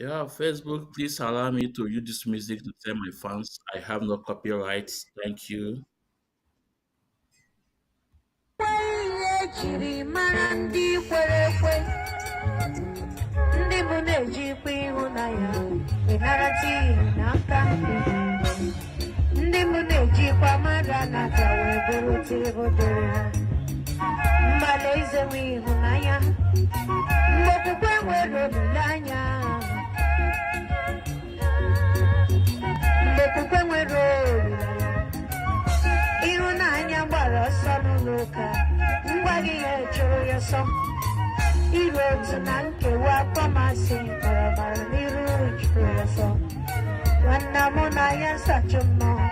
Yeah, Facebook, please allow me to use this music to tell my fans I have no copyrights. Thank you. Jiri mara ndị kwere ekwe ndị bụ na-ejikwa ịhụnanya ịnara tii n'aka ndị bụ na-ejikwa mmadụ anata wee bụrụ tii dịrị ha mgbala izewe ịhụnanya mgbe okwukwe nwere olileanya mgbe okwukwe nwere olileanya ịhụnanya gbara ọsọ n'ụlọ ụka ngwa gị ya chụrụ ya ọsọ iru otu na nkewa akpọmasị barabara n'iru chụrụ ya ọsọ nwanna mụ na ya nsachi mmụọ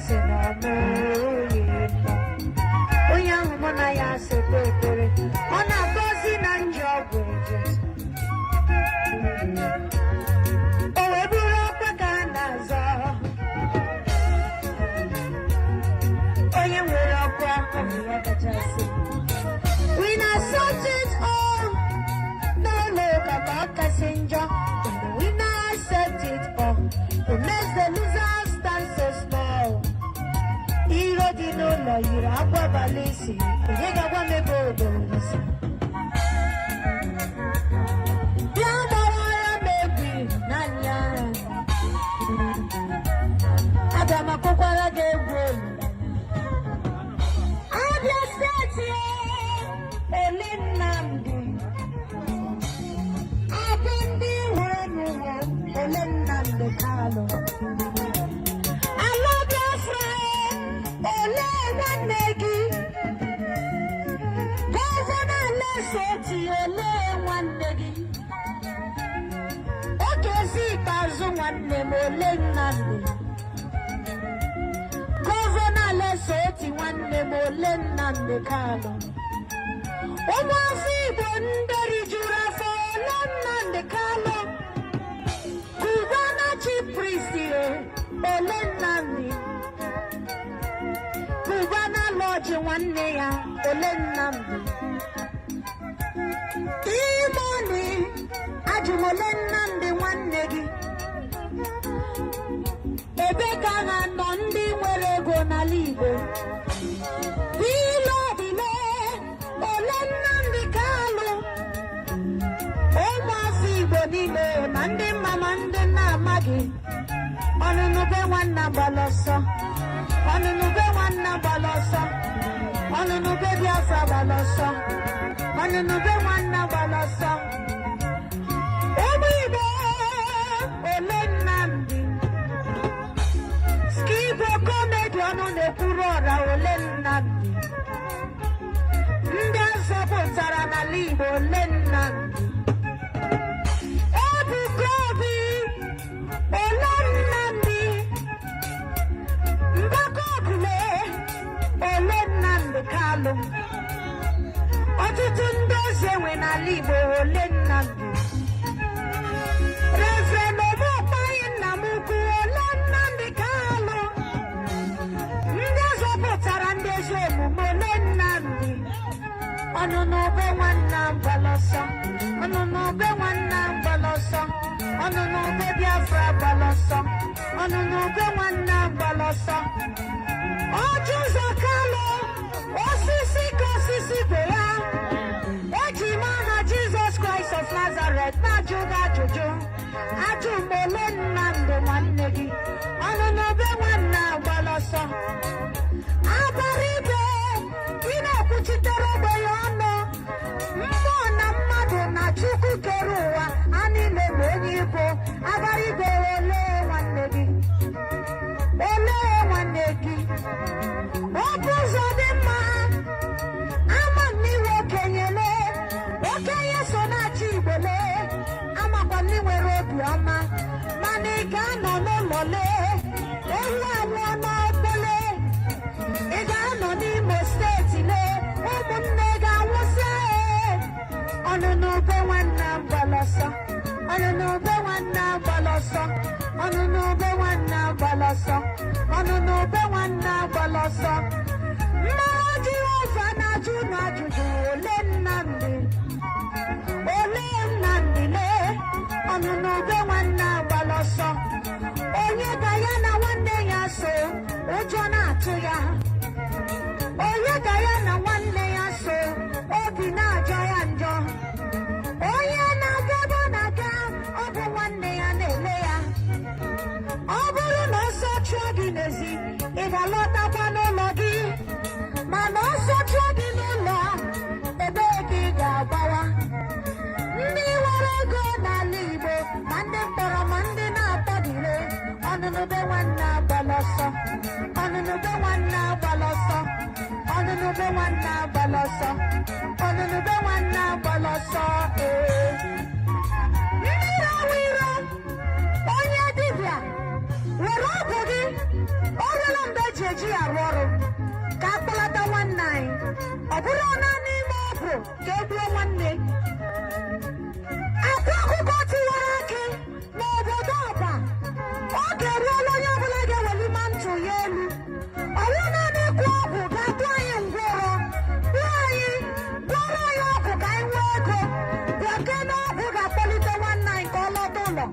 si na ọmụoyi nnọọ onye ahụ mụ na ya sekwa ekpere ọ na-agọzi na njọ ọgwụ eje o wee bụrụ ọkwa ka a na-azọ onye nwere ọkwa ọ bụ ya kachasị we na sort it all n'ụlọ ụka ka ọ kasị njọ we na accept it all it makes the loser stand so small iro dị n'ụlọ yiri akwa abalị isi onye ga-agwa m ebe obodo si bịa gbawara m egwu n'anya aga m akwụkwara gị egwu olu Abia Steeti ele Nnamdi abụ ndị hụrụ n'ụwa ele Nnamdi Kalụ ala Biafra ele nwanne gị gọvanọ Lesotho ele nwanne gị Okezi Ikpeazụ nwanne m ole Nnamdi gọvanọ Lesotho nwanne m ole Nnamdi Kalụ ụmụafọ Igbo ndị rijuru afọ ole Nnamdi Kalụ Cubana chief priest ole Nnamdi Cubana lọji nwanne ya ole Nnamdi Imoni ajụm ole Nnamdi nwanne gị ebe ka ha nọ ndị nwere ego n'ala Igbo ile obile ole Nnamdi Kalụ ụmụafọ Igbo niile ma ndị mma ma ndị na-amaghị ọnụnụbe nwanna gbara ọsọ ọnụnụbe nwanna gbara ọsọ ọnụnụbe Biafra gbara ọsọ ọnụnụbe nwanna gbara ọsọ ụmụ Igbo ole Nnamdi Skibo komedi ọnụ na-ekwuru ọra ole Nnamdi ndị azọpụtara n'ala Igbo ole Nnamdi Ebuka Obi ole Nnamdi Mbaka Obule ole Nnamdi Kalụ ọtụtụ ndị eze nwe n'ala Igbo ole Nnamdi Reverend Omopayi nna m ukwu ole Nnamdi Kalụ ndị azọpụtara ndị ezi omume ole Nnamdi ọnụnụbe nwanna gbara ọsọ ọnụnụbe nwanna gbara ọsọ ọnụnụbe Biafra gbara ọsọ ọnụnụbe nwanna gbara ọsọ ọjị ụzọ Kalụ osisi ka osisi be ya eji m aha Jizọs Kraịst of Nazareth na-ajụ gị ajụjụ ajụ m ole Nnamdi nwanne gị ọnụnụbe nwanna gbara ọsọ abara ibe ị na-ekwuchitere ogbenye ọnụ mmụọ na mmadụ na Chukwu kere ụwa a niile ma onye Igbo abara ibe ole nwanne gị ole nwanne gị ọ bụ ụzọ dị mma ama m n'iwe okenyele okenye so na-achị Igbo lee amakwa m nwere obiọma mana ị ga-anọ n'ụlọ lee ewu anwụọ n'ọkpọle ị ga-anọ n'Imo steeti lee ụmụnne ga-anwụsị ọnụnụbe nwanna gbara ọsọ ọnụnụbe nwanna gbara ọsọ ọnụnụbe nwanna gbara ọsọ ọnụnụbe nwanna gbara ọsọ mmụọ Jehova na-ajụ n'ajụjụ ole Nnamdi lee ọnụnụ ube nwanne agbala ọsọ. Onye ga ya na nwanne ya so, ụjọ na-atụ ya. Onye ga ya na nwanne ya so, obi na-ajọ ya njọ. Onye na-aga ebe ọ na-aga, ọ bụ nwanne ya na-ele ya. Ọ bụrụ na ọsọ chụọ gị n'ezi, ị ga-alọtakwa n'ụlọ gị. Mana ọsọ chụọ gị n'ụlọ, ebee ka ị ga-agbawa? Ndị nwere ego n'ala Igbo, ma ndị mkpọrọ ma ndị na-akpọbire, ọnụnụbe nwanne agbala ọsọ, ọnụnụbe nwanne agbala ọsọ, ọnụnụbe nwanne agbala ọsọ, ọnụnụbe nwanne agbala ọsọ. Mmiri awụ iro, onye dibịa were ọgwụ gị, ọ rụla mgbe eji eji ya arụ ọrụ ka akpọlata nwanne anyị. Ọ bụrụ naanị ime ọgwụ ka e gbuo nwanne. Akwa akụkọ tiwara akị n'obodo Ọba, oge eruola onye ọbụla ga-eweli mantụ ya elu. Ọwụ naanị ịkwụ ọgwụ ga-atụ anyị ngwọrọ, gbuo anyị, gwọrọ anyị ọgwụ ka anyị nwee ego. Bekee na ọgwụ ga-akpọlite nwanne anyị ka ọ lọta ụlọ.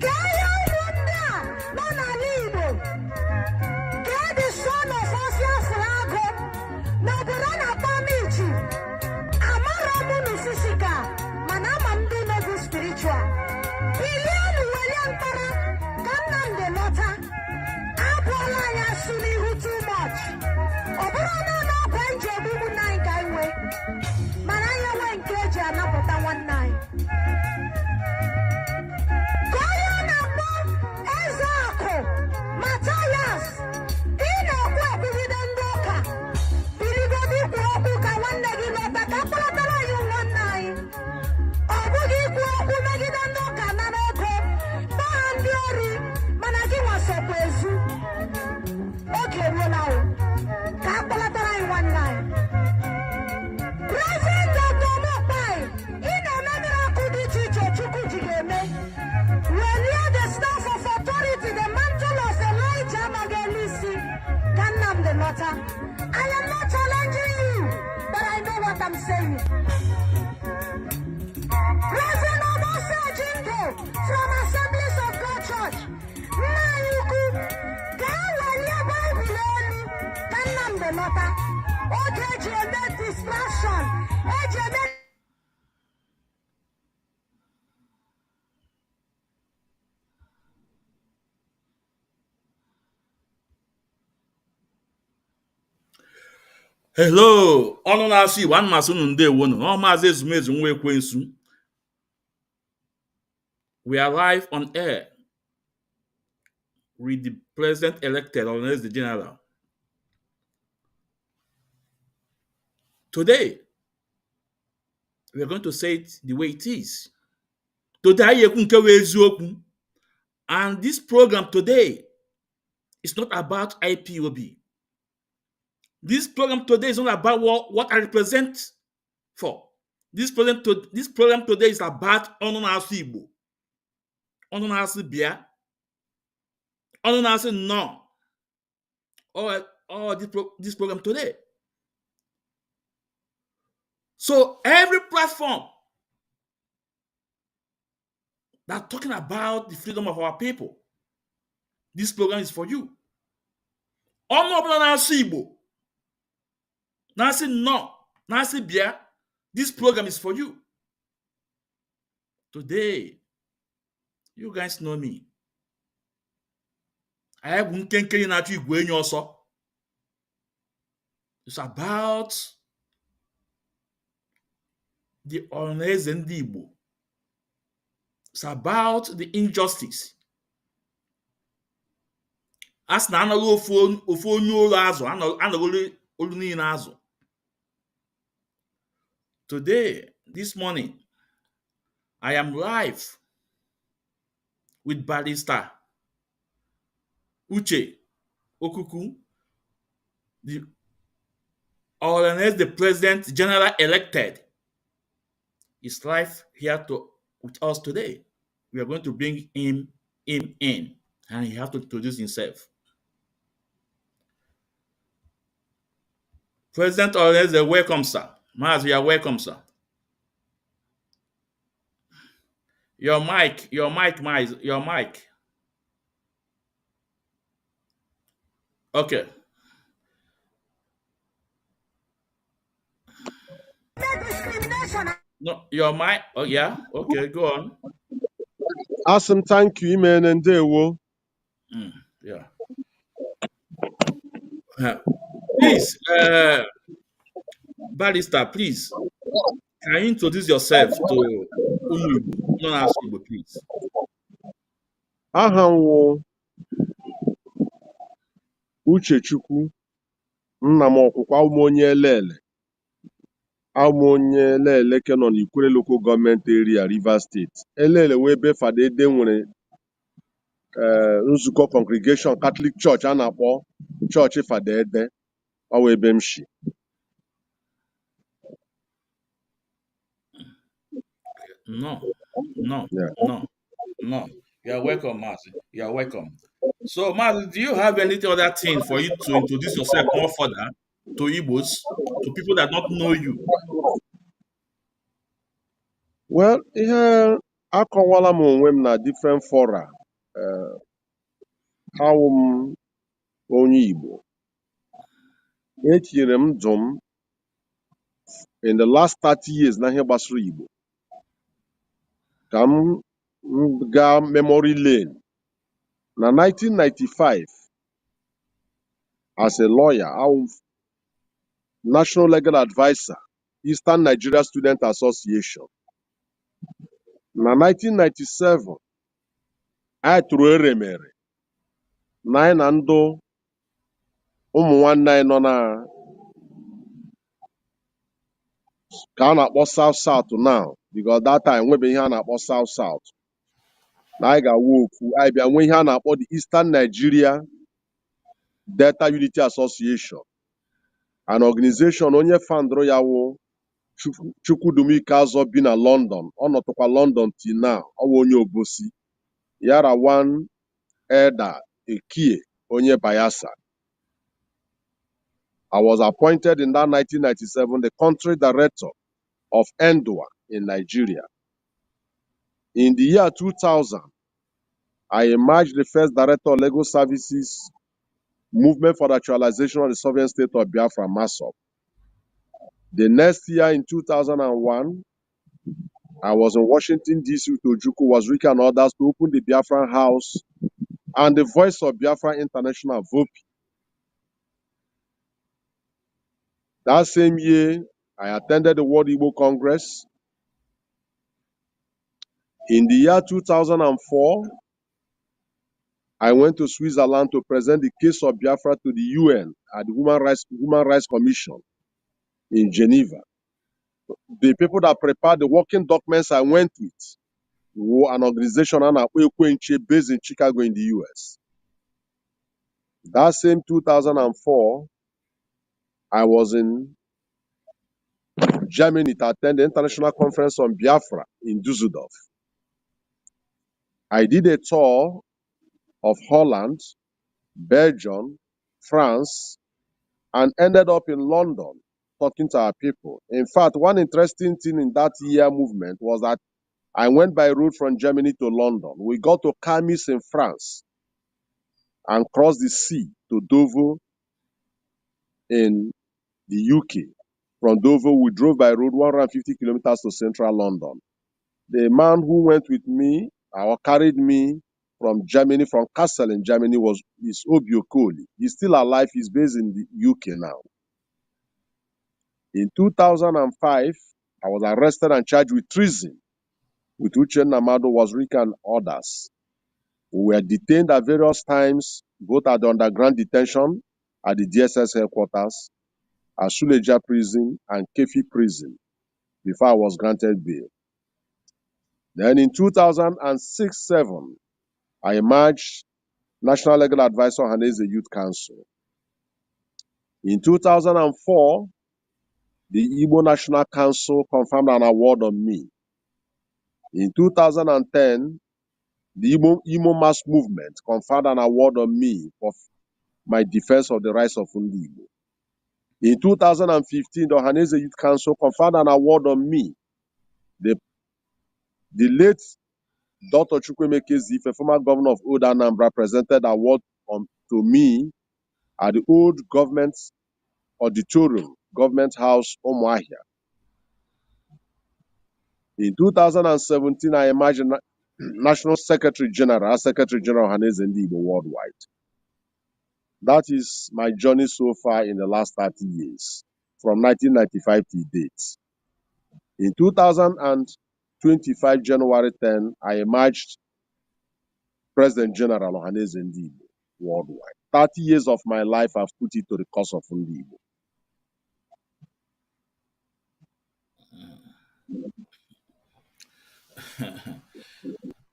Kee ya ụmụ ndị a nọ n'ala Igbo, kee the son of Osia Srago n'obodo a na-akpọ Amichi. Amara m unu fisika, mana ama m ndị na-ebu spiritual. Bilienu welie mkpara ka Nnamdi lọta. Abụọla anyị asụ n'ihu too much. Ọ bụrụ na ọ na-akwa anyị ji egbu ụmụnne anyị ka anyị nwee, mana anyị enwe nke eji anapụta nwanne anyị. Ka onye ọ na-akpọ Eze Akụ Mathias, ị na-ekwu ekwugide ndị ụka, biligodo ikwu okwu ka nwanne gị lọta ka akpọlatara anyị nwanne anyị. Ọ bụghị ikwu okwu megide ndị ụka nara ego, kpọọ ha ndị ori, mana gị nwasokwa ezu. Oge eruola o ka akpọlatara anyị nwanne anyị. Reverend Dr. Mokpai, ị na-eme miracle dị iche iche Chukwu ji ga-eme. Welie the staff of authority, the mantle of Elijah Magelisi, ka Nnamdi lọta. I am not challenging you, but I know what I'm saying. Reverend Obose Jindo from Assemblies of God Church, nna anyị ukwu, gaa welie Baịbụl elu ka Nnamdi lọta. Oge eji eme distraction, eji eme Hello, ọnụ na-asụ Igbo, ana m asụ unu ndewonu. Ọ Maazị Ezumezu nwa Ekwensu. We are live on air with the president-elected Ohanaeze General. Today, we are going to say it the way it is. Today, anyị ekwu nke wụ eziokwu. And this program today is not about IPOB. This program today is not about what I represent for. This program today is about ọnụ na-asụ Igbo, ọnụ na-asụ bịa, ọnụ na-asụ nnọọ. All this program today. So every platform that's talking about the freedom of our people, this program is for you. Ọnụ ọbụla na-asụ Igbo, na-asị nnọọ, na-asị bịa, this program is for you. Today, you guys know me. I have nkenke na-achọ igwe enyi ọsọ. It's about the Ohanaeze ndị Igbo. It's about the injustice. As na anọghị ofu onye ụlọ azụ, anọghị olu niile azụ. Today, this morning, I am live with Barrister Uche Okwukwu, the Ohanaeze, the President General elected, is live here with us today. We are going to bring him in, and he has to introduce himself. President Ohanaeze, welcome, sir. Maaz, you are welcome, sir. Your mic, your mic. Okay. discrimination. No, your mic. Oh yeah. Okay, go on. Awesome, thank you, man, and ndewo. Yeah. Please, Barrister, please, can you introduce yourself to Umuibu, non Igbo, please? Aha m wụ Uche nna m Okwukwu, abụ m onye Elele. Abụ m onye Elele ke nọ n'Ikwere Local Government Area, Rivers State. Elele wee ebe Fadede nwere nzukọ Congregation Catholic Church a na-akpọ chọọchị Fadede. Ọ wụ ebe m shi. No, no, Yeah. no, no. You're welcome, Mazi. You're welcome. So, Mazi, do you have any other thing for you to introduce yourself more further to Igbos, to people that don't know you? Well, ihe akọwala m onwe m na different fora. Awụ m onye Igbo. Etinyere m ndụ m in the last 30 years na ihe gbasara Igbo. Ka m gaa memory lane na 1995 as a lawyer, I'm National Legal Advisor, Eastern Nigeria Student Association. Na 1997, anyị tụrụ eremere na anyị na ndụ ụmụ nwanne anyị nọ na ka a na-akpọ South South now, because that time nwebe ihe a na-akpọ South South. Na anyị ga-awu ofu, anyị bịa nwee ihe a na-akpọ the Eastern Nigeria Delta Unity Association, an organization onye fandụrụ ya wụ Chukwudumike Azọ bi na London. Ọ nọtụkwa London till now. Ọ wụ onye Obosi. Yara one elder Ekie onye Bayelsa. I was appointed in that 1997 the country director of ENDUA in Nigeria. In the year 2000, I emerged the first director of legal services movement for the actualization of the sovereign state of Biafra, MASOB. The next year in 2001, I was in Washington, D.C. with Ojukwu, Wazirika, and others to open the Biafran House and the Voice of Biafra International, VOPI. That same year, I attended the World Igbo Congress. In the year 2004, I went to Switzerland to present the case of Biafra to the UN at the Human Rights Commission in Geneva. The people that prepared the working documents I went with were an organization based in Chicago in the US. That same 2004, I was in Germany to attend the International Conference on Biafra in Düsseldorf. I did a tour of Holland, Belgium, France, and ended up in London talking to our people. In fact, one interesting thing in that year movement was that I went by road from Germany to London. We got to Camis in France and crossed the sea to Dover in the UK. From Dover, we drove by road 150 kilometers to central London. The man who went with me or carried me from Germany, from Kassel in Germany, is Obio Kohli. He's still alive. He's based in the UK now. In 2005, I was arrested and charged with treason with Uche Namado, Wazirika, and others. We were detained at various times, both at the underground detention at the DSS headquarters, at Suleja prison and Kefi prison before I was granted bail. Then in 2006-07, I emerged National Legal Advisor Ohanaeze Youth Council. In 2004, the Igbo National Council confirmed an award on me. In 2010, the Igbo Mass Movement conferred an award on me for my defense of the rights of Ndi Igbo. In 2015, the Ohanaeze Youth Council conferred an award on me. The late Dr. Chukwemeke Zife, former governor of Old Anambra, presented award to me at the old government auditorium, government house, Umuahia. In 2017, I emerged National Secretary General, Secretary General Ohanaeze Igbo worldwide. That is my journey so far in the last 30 years, from 1995 to date. In 2025, January 10, I emerged President General Ohanaeze Igbo worldwide. 30 years of my life I've put it to the cause of Igbo.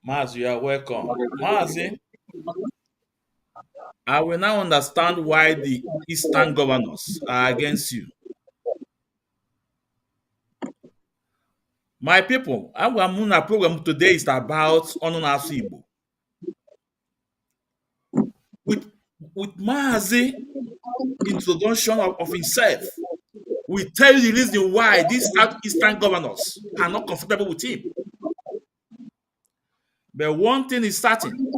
Mazi, you are welcome. Mazi, I will now understand why the Eastern governors are against you. My people, our Muna program today is about Ononasu Igbo. With Mazi introduction of himself, we tell you the reason why these Southeastern governors are not comfortable with him. But one thing is certain,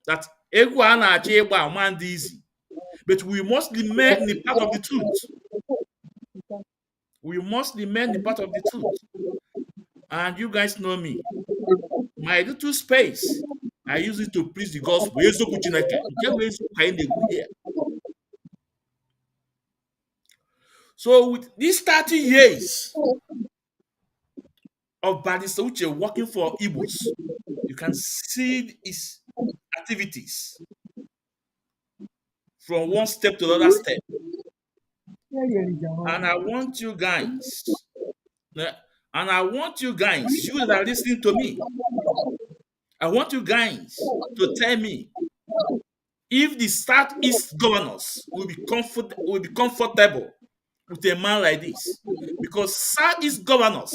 that Egu Anachi Egba Amand easy. But we must remain in the path of the truth. We must remain in the path of the truth. And you guys know me. My little space, I use it to preach the gospel. Here. So with these 30 years of Barrister Uche working for Igbos, you can see his activities from one step to another step. And I want you guys, you that are listening to me, I want you guys to tell me if the Southeast governors will be comfortable with a man like this. Because Southeast governors,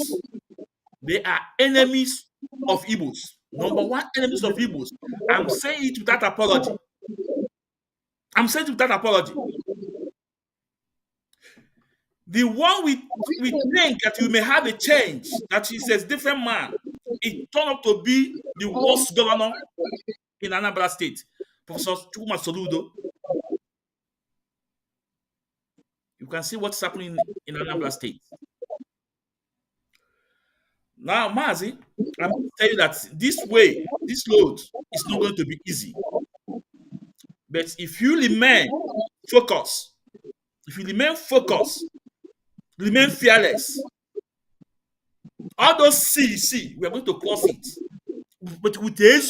they are enemies of Igbos. Number one, enemies of Igbos. I'm saying it without apology. The one we think that we may have a change, that he's a different man, it turned out to be the worst governor in Anambra State, Professor Chukuma Soludo. You can see what's happening in Anambra State. Now, Mazi, I'm going to tell you that this load is not going to be easy. But if you remain focused, remain fearless, all those see, we are going to cross it. But with the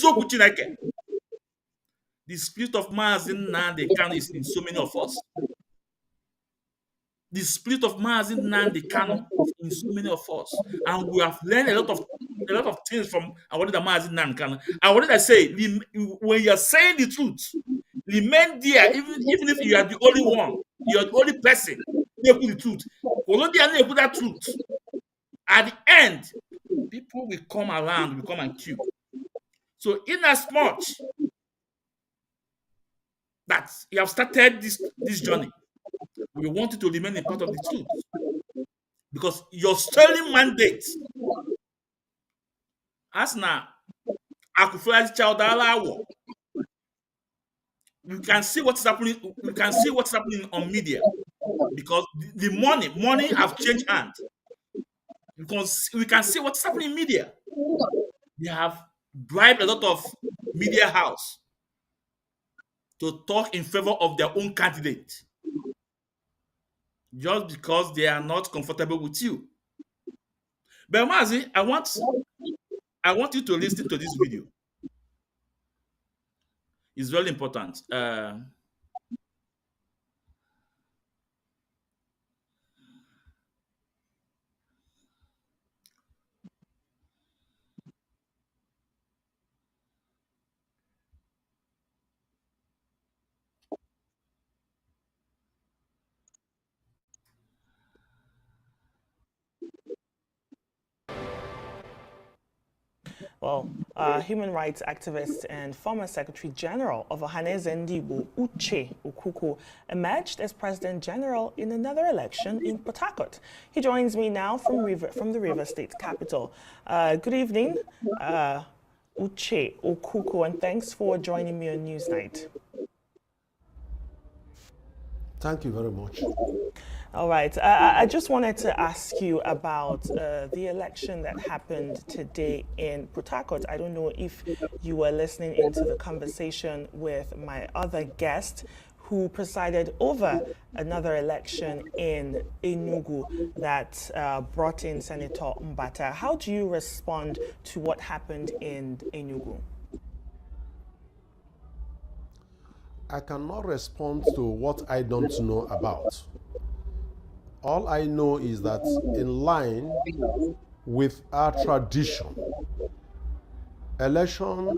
spirit of Mazi Nnamdi Kanu is in so many of us. The spirit of Mazi Nnamdi Kanu is in so many of us. And we have learned a lot of things from our leader Mazi Nnamdi Kanu. And what did I say? When you are saying the truth, remain there, even if you are the only one, you are the only person who put the truth. Although they put that truth, at the end, people will come around, will come and queue. So in as much that you have started this journey, we want you to remain a part of the truth. Because your sterling mandate, as now, Akufo-Addo child, we can see what's happening. We can see what's happening on media, because the money have changed hands. Because we can see what's happening in media. They have bribed a lot of media house to talk in favor of their own candidate, just because they are not comfortable with you. But Mazi, I want you to listen to this video. It's very important. Well, human rights activist and former Secretary General of Ohanaeze Ndigbo, Uche Okwukwu, emerged as President General in another election in Port Harcourt. He joins me now from the River State capital. Good evening, Uche Okwukwu, and thanks for joining me on Newsnight. Thank you very much. All right. I just wanted to ask you about the election that happened today in Port Harcourt. I don't know if you were listening into the conversation with my other guest who presided over another election in Enugu that brought in Senator Mbata. How do you respond to what happened in Enugu? I cannot respond to what I don't know about. All I know is that in line with our tradition, election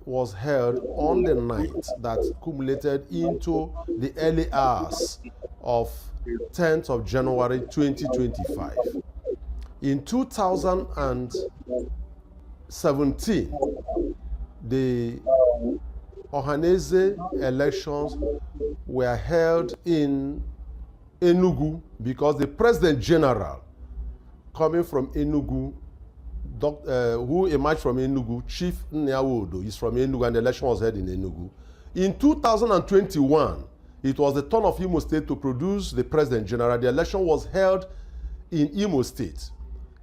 was held on the night that culminated into the early hours of 10th of January 2025. In 2017, the Ohanaeze elections were held in Enugu because the President General coming from Enugu, who emerged from Enugu, Chief Nyawodo, is from Enugu, and the election was held in Enugu. In 2021, it was the turn of Imo State to produce the President General. The election was held in Imo State.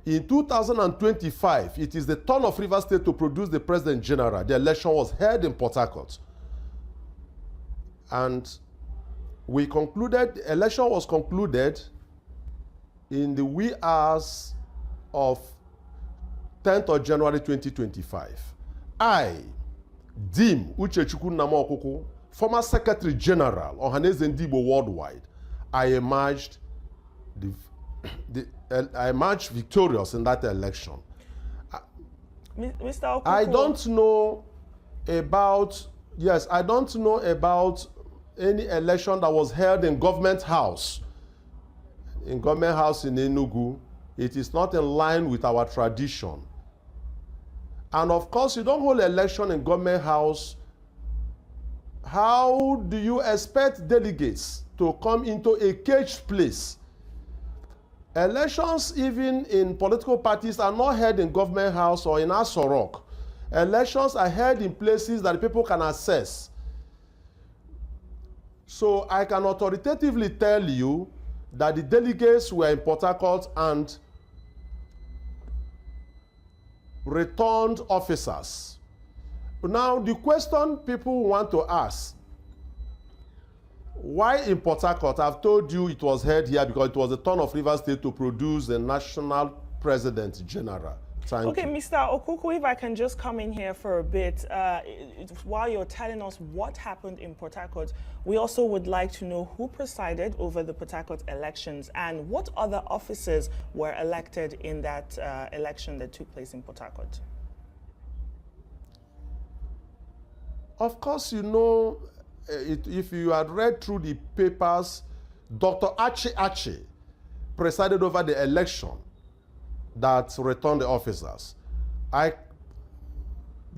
In 2025, it is the turn of Rivers State to produce the President General. The election was held in Port Harcourt. And we concluded, the election was concluded in the wee hours of 10th of January 2025. I, Dim Uche Okwukwu, former Secretary General, Ohanaeze Ndigbo Worldwide, I emerged victorious in that election. Mr. Okwukwu, I don't know about any election that was held in Government House. In Government House in Enugu, it is not in line with our tradition. And of course, you don't hold election in Government House. How do you expect delegates to come into a caged place? Elections, even in political parties, are not held in Government House or in Aso Rock. Elections are held in places that people can access. So I can authoritatively tell you that the delegates were in Port Harcourt and returned officers. Now, the question people want to ask, why in Port Harcourt? I've told you it was held here because it was the turn of Rivers State to produce the National President General. Thank you. Mr. Okwukwu, if I can just come in here for a bit, while you're telling us what happened in Port Harcourt, we also would like to know who presided over the Port Harcourt elections and what other officers were elected in that election that took place in Port Harcourt. Of course, you know, if you had read through the papers, Dr. Ache presided over the election that returned the officers.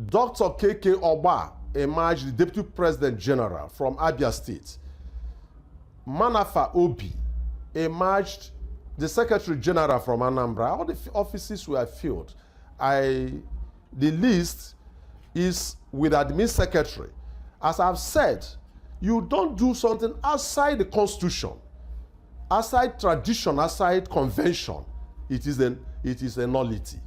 Dr. K.K. Oba emerged the Deputy President General from Abia State. Manafa Obi emerged the Secretary General from Anambra. All the offices were filled. The list is with the Admin Secretary. As I've said, you don't do something outside the Constitution, outside tradition, outside convention. It is a nullity.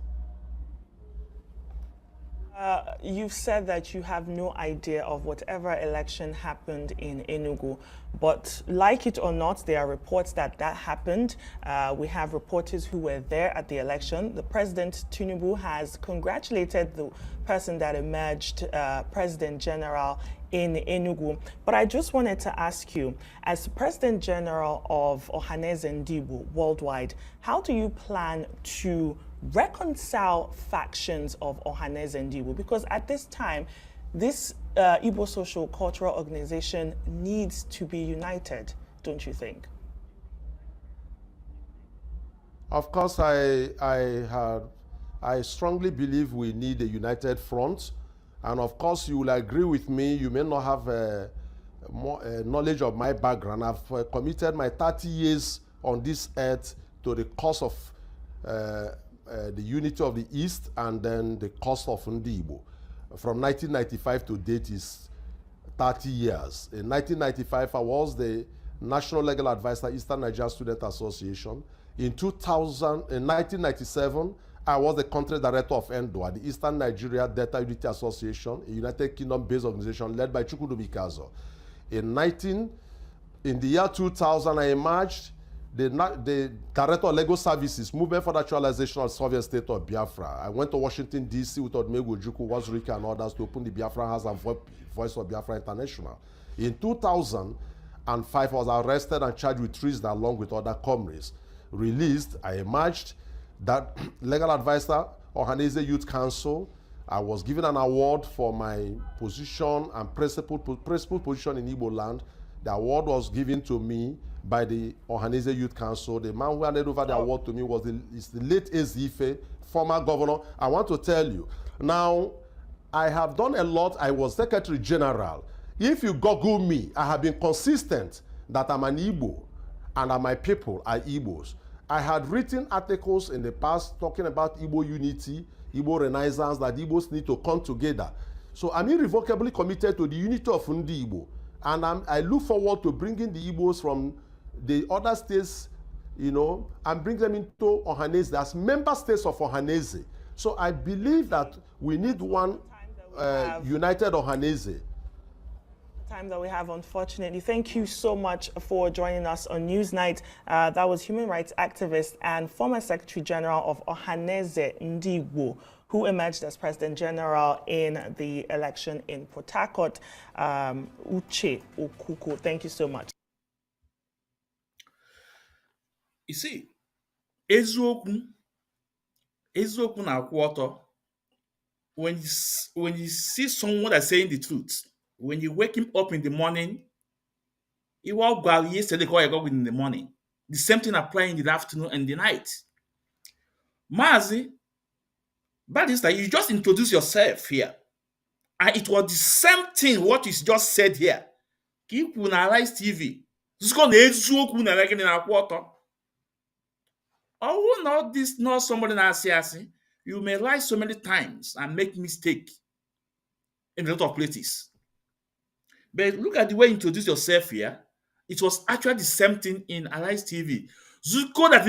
You've said that you have no idea of whatever election happened in Enugu, but like it or not, there are reports that happened. We have reporters who were there at the election. The President Tinubu has congratulated the person that emerged President General in Enugu. But I just wanted to ask you, as President General of Ohanaeze Ndigbo Worldwide, how do you plan to reconcile factions of Ohanaeze Ndigbo? Because at this time, this Igbo social cultural organization needs to be united, don't you think? Of course, I I strongly believe we need a united front. And of course, you will agree with me. You may not have more knowledge of my background. I've committed my 30 years on this earth to the cause of the unity of the East and then the cause of Ndi Igbo. From 1995 to date is 30 years. In 1995, I was the National Legal Advisor, Eastern Nigeria Student Association. In 1997, I was the country director of ENDOA, the Eastern Nigeria Delta Unity Association, a United Kingdom-based organization led by Chukwudu Mikazo. In the year 2000, I emerged the director of legal services, movement for the actualization of Sovereign State of Biafra. I went to Washington, D.C. with Odumegwu Ojukwu, Wazirika, and others to open the Biafra House and Voice of Biafra International. In 2005, I was arrested and charged with treason along with other comrades. Released, I emerged that legal advisor, Ohanaeze Youth Council. I was given an award for my position and principal position in Igbo land. The award was given to me by the Ohanaeze Youth Council. The man who handed over the award to me was the late Ezife, former governor. I want to tell you, now, I have done a lot. I was Secretary General. If you Google me, I have been consistent that I'm an Igbo and that my people are Igbos. I had written articles in the past talking about Igbo unity, Igbo renaissance, that Igbos need to come together. So I'm irrevocably committed to the unity of Ndi Igbo. And I look forward to bringing the Igbos from the other states, and bring them into Ohanaeze as member states of Ohanaeze. So I believe that we need one united Ohanaeze. Time that we have, unfortunately. Thank you so much for joining us on Newsnight. That was human rights activist and former Secretary General of Ohanaeze Ndi Igbo, who emerged as President General in the election in Port Harcourt, Uche Okwukwu. Thank you so much. You see, eziokwu na-akwụ ọtọ. When you see someone that's saying the truth, when you wake him up in the morning, he walked by yesterday in the morning. The same thing applying in the afternoon and the night. Mazi, but is that you just introduce yourself here. And it was the same thing what is just said here. Keep Rise TV. This is called eziokwu na like in akwụkwọ. Oh, not somebody na asị. You may lie so many times and make mistake in a lot of places. But look at the way you introduce yourself here. It was actually the same thing in Arise TV. Zuko that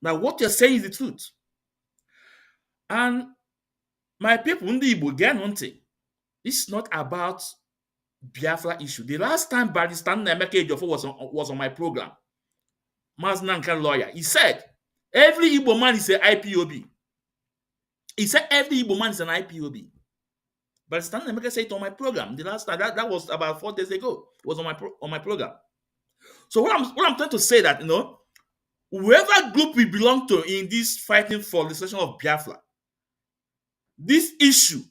now what you're saying is the truth. And my people, Ndi Igbo, get on it. It's not about Biafra issue. The last time Barrister Emeka Ejiofor was on my program, Maznanka lawyer, he said, every Igbo man is an IPOB. He said every Igbo man is an IPOB. But Stanley Emeka said it on my program. The last time that was about 4 days ago. It was on my program. So what I'm trying to say that whoever group we belong to in this fighting for the restoration of Biafra, this issue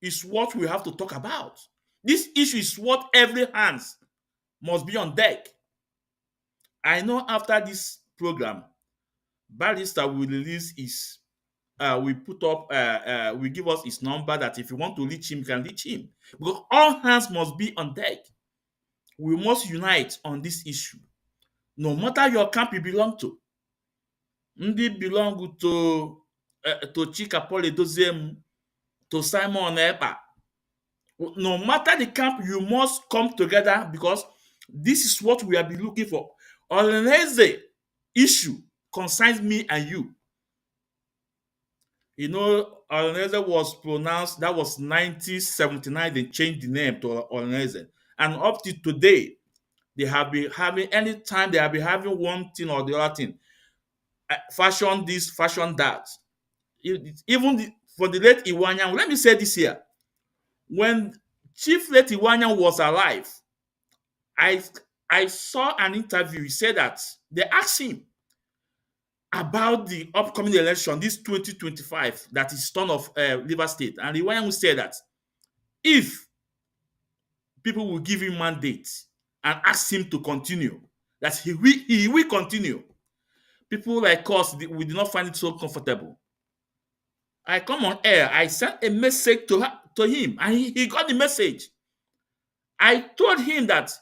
is what we have to talk about. This issue is what every hands must be on deck. I know after this program, Barrister will release his, we give us his number that if you want to reach him, you can reach him. Because all hands must be on deck. We must unite on this issue. No matter your camp you belong to. Ndi belong to Chika Pole Dozem, to Simon Epa. No matter the camp, you must come together because this is what we have been looking for. Ohanaeze issue concerns me and you. Ohanaeze was pronounced, that was 1979, they changed the name to Ohanaeze. And up to today, they have been having, anytime they have been having one thing or the other thing, fashion this, fashion that. Even for the late Iwanyan, let me say this here. When Chief late Iwanyan was alive, I saw an interview. He said that they asked him about the upcoming election, this 2025, that is turn of Rivers State. And Iwanyan said that if people will give him mandate and ask him to continue, that he will continue. people like us, we did not find it so comfortable. I come on air, I sent a message to him, and he got the message. I told him that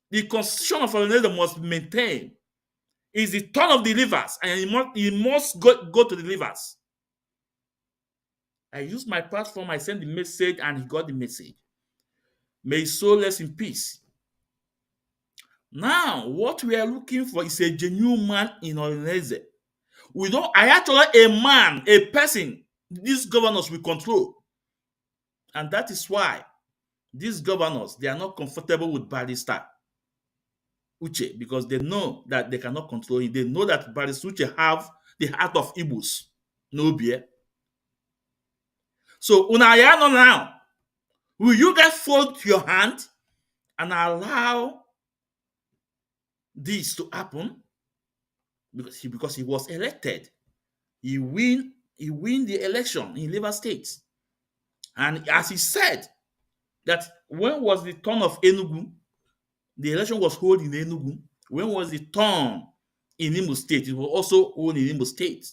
the constitution of Ohanaeze must be maintained. It's the turn of the rivers, and he must go to the rivers. I used my platform, I sent the message, and he got the message. May his soul rest in peace. Now, what we are looking for is a genuine man in Ohanaeze. I actually a man, a person, these governors will control. And that is why these governors, they are not comfortable with Barrister Uche, because they know that they cannot control him. They know that Barrister Uche have the heart of Igbos. No beer. So, Unayano now, will you guys fold your hand and allow this to happen? Because he was elected. He win the election in Rivers State. And as he said, that when was the turn of Enugu? The election was held in Enugu. When was the turn in Imo State? It was also held in Imo State.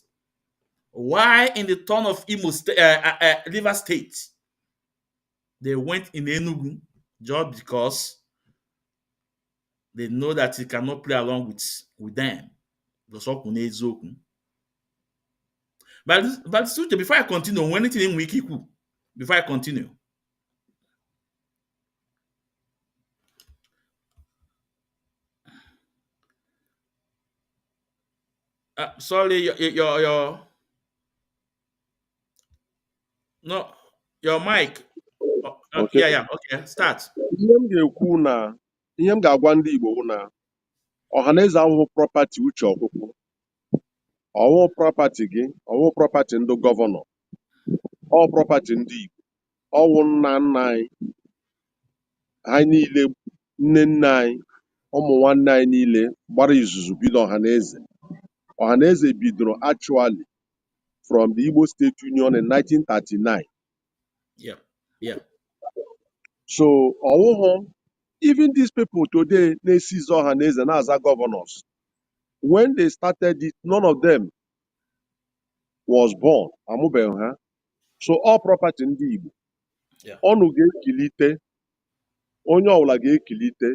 Why in the turn of Rivers State, they went in Enugu just because they know that he cannot play along with them. But before I continue, anything in Wikiku, before I continue, sorry, your mic. Okay. Yeah, okay, start. ihe m ga-agwa ndị Igbo bụ na Ohanaeze ahụhụ property Uche Okwukwu, ọwụ property gị, ọwụ property ndị gọvanọ, ọ property ndị Igbo, ọwụ nna nna anyị, anyị niile, nne nna anyị, ụmụ nwanne anyị niile gbara izuzu bido Ohanaeze. Ohanaeze bidoro actually from the Igbo State Union in 1939. Yeah. So ọwụhụ, even these people today na-esizi Ohanaeze na-aza governors, when they started it, none of them was born. Amụbeghị ha. So all property ndị Igbo. Ọnụ ga-ekilite, onye ọbụla ga-ekilite,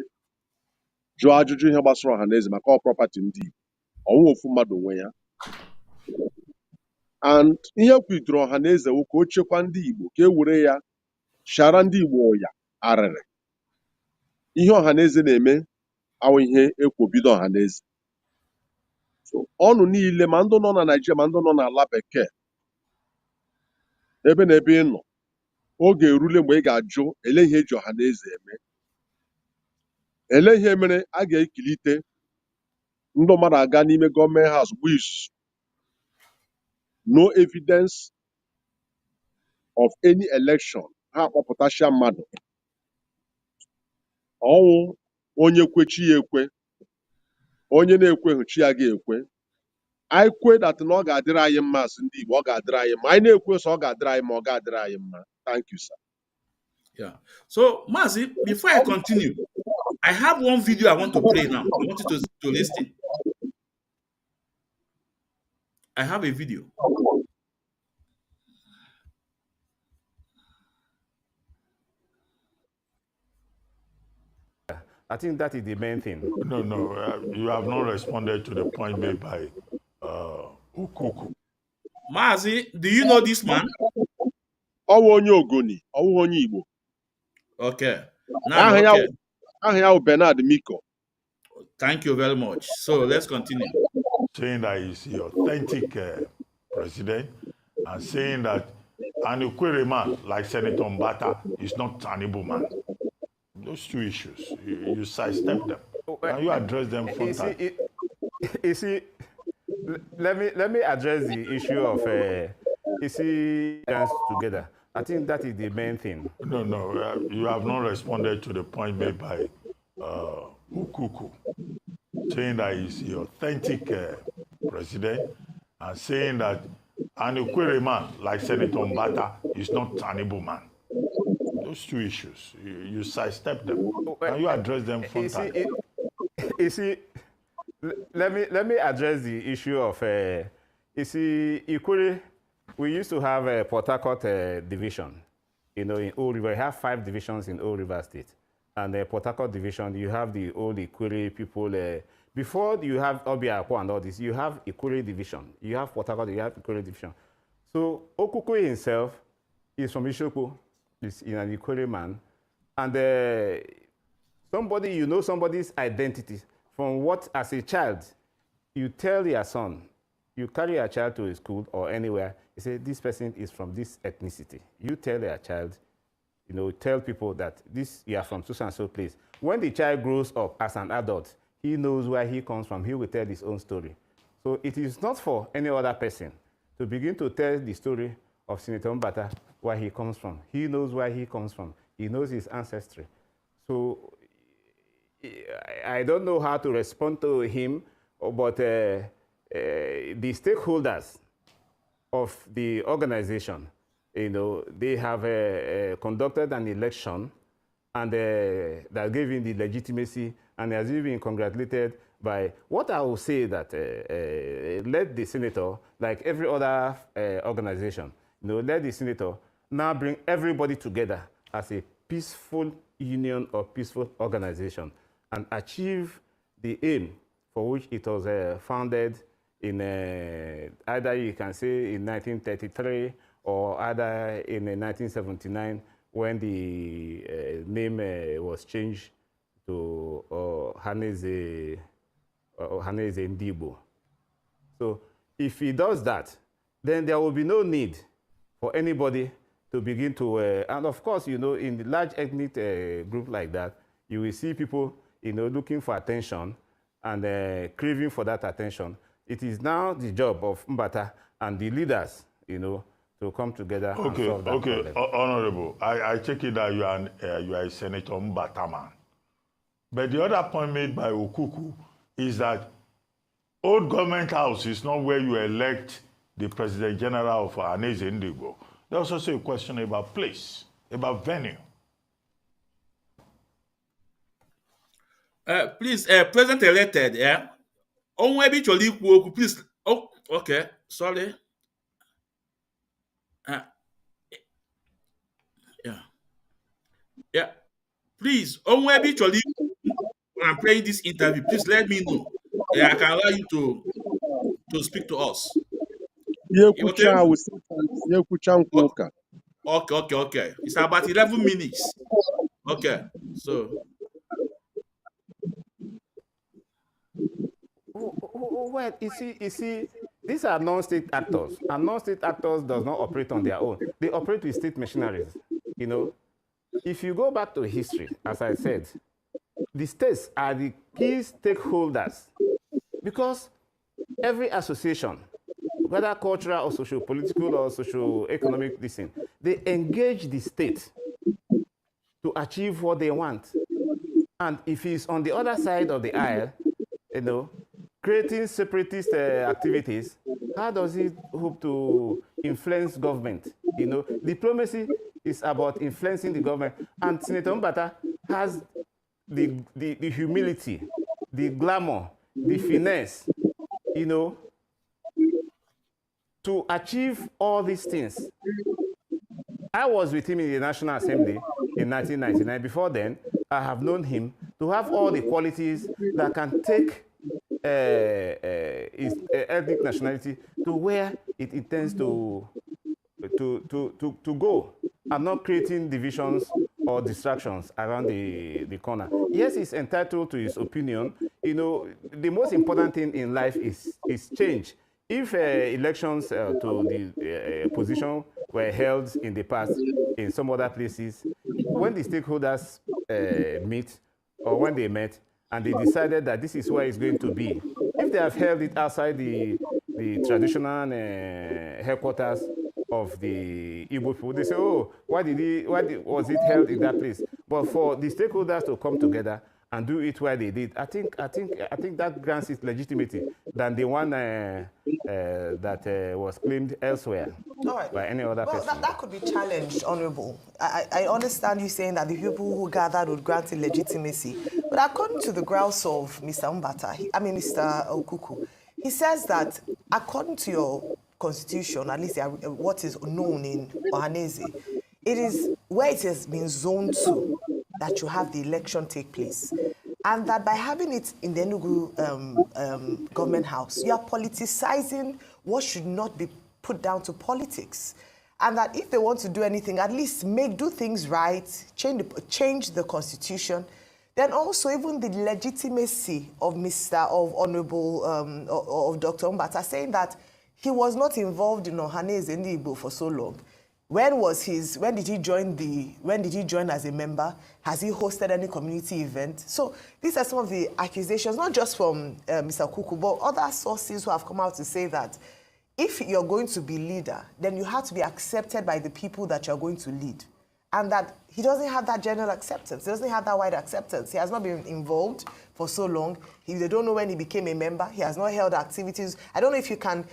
jụọ ajụjụ ihe gbasara Ohanaeze maka all property ndị Igbo. Ọwụ ofu mmadụ nwe ya. And ihe kwidoro Ohanaeze wụ ka o chekwa ndị Igbo, ka e were ya shara ndị Igbo ya arịrị. Ihe Ohanaeze na-eme awụ ihe ekwobido Ohanaeze. So ọnụ niile, ma ndị nọ na Naịjirịa ma ndị nọ n'ala bekee, ebe na ebe ị nọ, oge erule mgbe ị ga-ajụ ele ihe eji Ohanaeze eme, ele ihe mere a ga-ekilite ndị mmadụ aga n'ime gọọmenti haus gbuo izuzu, no evidence of any election, ha akpọpụtachia mmadụ, ọnwụ onye kwechi ya ekwe, onye na-ekweghị chi ya ga-ekwe. Anyị kwe that na ọ ga-adịrị anyị mma asị ndị Igbo, ọ ga-adịrị anyị mma. Anyị na-ekwe so ọ ga-adịrị anyị mma, ọ ga-adịrị anyị mma. Thank you, sir. Yeah. So, Mazi, before I continue, I have one video I want to play now. I want you to listen. I have a video. I think that is the main thing. No, you have not responded to the point made by Okwukwu. Mazi, do you know this man? Ọwụ onye Ogoni, ọwụ onye Igbo. Okay. Now, okay. Aha ya bụ Bernard Miko. Thank you very much. So let's continue. Saying that he's the authentic president, and saying that an Ukwere man like Senator Mbata is not an Igbo man. Those two issues, you sidestep them. Can you address them frontally? You see, let me address the issue of dance together. I think that is the main thing. No, you have not responded to the point made by Okwukwu, saying that he's the authentic president, and saying that an Ukwere man like Senator Mbata is not an Igbo man. Those two issues, you sidestep them. Can you address them frontally? You see, let me address the issue of you see, equally, we used to have a Port Harcourt division. You know, in Old River, we have 5 divisions in Old River State. And the Port Harcourt division, you have the old Equity people. Before you have Obiakwa and all this, you have Equity division. You have Port Harcourt, you have Equity division. So Okwukwu himself is from Ishoku. He's an Equity man. And somebody, you know somebody's identity from what, as a child, you tell your son, you carry your child to a school or anywhere, you say, this person is from this ethnicity. You tell your child, you know, tell people that you are from so-and-so place. When the child grows up as an adult, he knows where he comes from. He will tell his own story. So it is not for any other person to begin to tell the story of Senator Mbata, where he comes from. He knows where he comes from. He knows his ancestry. So I don't know how to respond to him, but the stakeholders of the organization, you know, they have conducted an election, and that gave him the legitimacy, and has been congratulated by what I will say that let the senator, like every other organization, you know, let the senator now bring everybody together as a peaceful union or peaceful organization and achieve the aim for which it was founded in either you can say in 1933 or either in 1979 when the name was changed to Ohanaeze Ndibo. So if he does that, then there will be no need for anybody to begin to, and of course, you know, in the large ethnic group like that, you will see people, you know, looking for attention and craving for that attention. It is now the job of Mbata and the leaders, you know, to come together and solve that problem. Honorable, I take it that you are a Senator Mbata man. But the other point made by Okwukwu is that old government house is not where you elect the President General of Ohanaeze Ndibo. There's also a question about place, about venue. Please, President elected, yeah. Please. Oh, okay. Sorry. Yeah. Yeah. Please, when I'm playing this interview, please let me know. Yeah, I can allow you to speak to us. Okay. It's about 11 minutes. Okay. So. Well, you see, these are non-state actors, and non-state actors does not operate on their own. They operate with state machineries. You know, if you go back to history, as I said, the states are the key stakeholders because every association, whether cultural or socio-political or socio-economic, they engage the state to achieve what they want. And if he's on the other side of the aisle, you know, creating separatist activities, how does he hope to influence government? You know, diplomacy is about influencing the government. And Senator Mbata has the humility, the glamour, the finesse, you know, to achieve all these things. I was with him in the National Assembly in 1999. Before then, I have known him to have all the qualities that can take his ethnic nationality to where it intends to go, and not creating divisions or distractions around the corner. Yes, he's entitled to his opinion. You know, the most important thing in life is change. If elections to the position were held in the past in some other places, when the stakeholders meet or when they met, and they decided that this is where it's going to be. If they have held it outside the traditional headquarters of the Igbo people, they say, oh, why was it held in that place? But for the stakeholders to come together and do it where they did, I think that grants its legitimacy than the one that was claimed elsewhere by any other person. Well, that could be challenged, Honorable. I understand you saying that the people who gathered would grant it legitimacy. But But according to the grouse of Mr. Mr. Okwukwu, he says that according to your constitution, at least what is known in Ohanaeze, it is where it has been zoned to that you have the election take place. And that by having it in the Enugu government house, you are politicizing what should not be put down to politics. And that if they want to do anything, at least do things right, change the constitution. Then also even the legitimacy of Honorable Dr. Mbata saying that he was not involved in Ohanaeze Ndigbo for so long. When did he join as a member? Has he hosted any community event? So these are some of the accusations, not just from Mr. Okwukwu, but other sources who have come out to say that if you're going to be leader, then you have to be accepted by the people that you're going to lead. And that he doesn't have that general acceptance. He doesn't have that wide acceptance. He has not been involved for so long. They don't know when he became a member. He has not held activities. I don't know if you can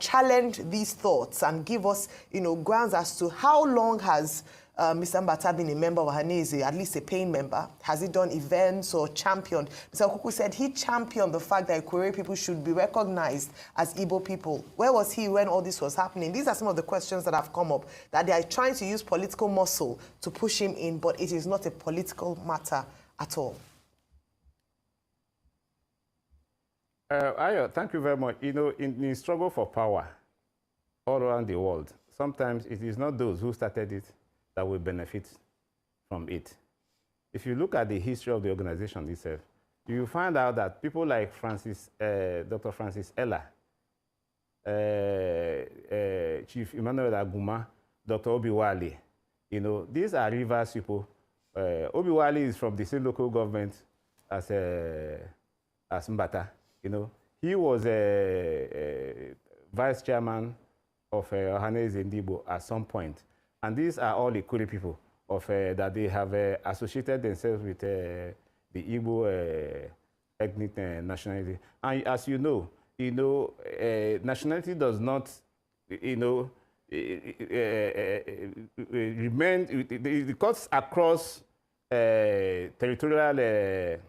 challenge these thoughts and give us, grounds as to how long has Mr. Mbata been a member of Ohanaeze, at least a paying member? Has he done events or championed? Mr. Okwukwu said he championed the fact that Ikwerre people should be recognized as Igbo people. Where was he when all this was happening? These are some of the questions that have come up, that they are trying to use political muscle to push him in, but it is not a political matter at all. Ayo, thank you very much. In the struggle for power all around the world, sometimes it is not those who started it that will benefit from it. If you look at the history of the organization itself, you will find out that people like Dr. Francis Ella, Chief Emmanuel Aguma, Dr. Obiwali, these are Rivers people. Obiwali is from the same local government as Mbata. He was a vice chairman of Ohanaeze Ndigbo at some point. And these are all Ikwerre people that they have associated themselves with the Igbo ethnic nationality. And as you know, nationality does not, remain. It cuts across territorial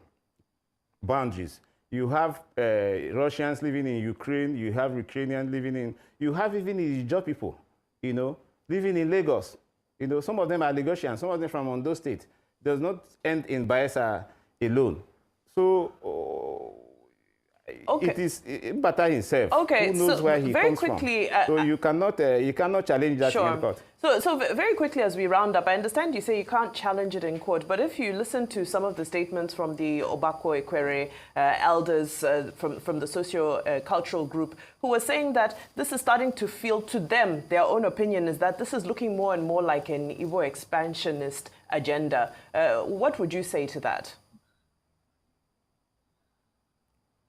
boundaries. You have Russians living in Ukraine. You have Ukrainians living in. You have even Ijaw people, living in Lagos. Some of them are Lagosians, some of them from Ondo State. It does not end in Bayelsa alone. So it is Mbata himself who knows where he comes from. So you cannot challenge that in court. So very quickly as we round up, I understand you say you can't challenge it in court, but if you listen to some of the statements from the Obako Ikwerre elders from the socio-cultural group who were saying that this is starting to feel to them, their own opinion is that this is looking more and more like an Igbo expansionist agenda. What would you say to that?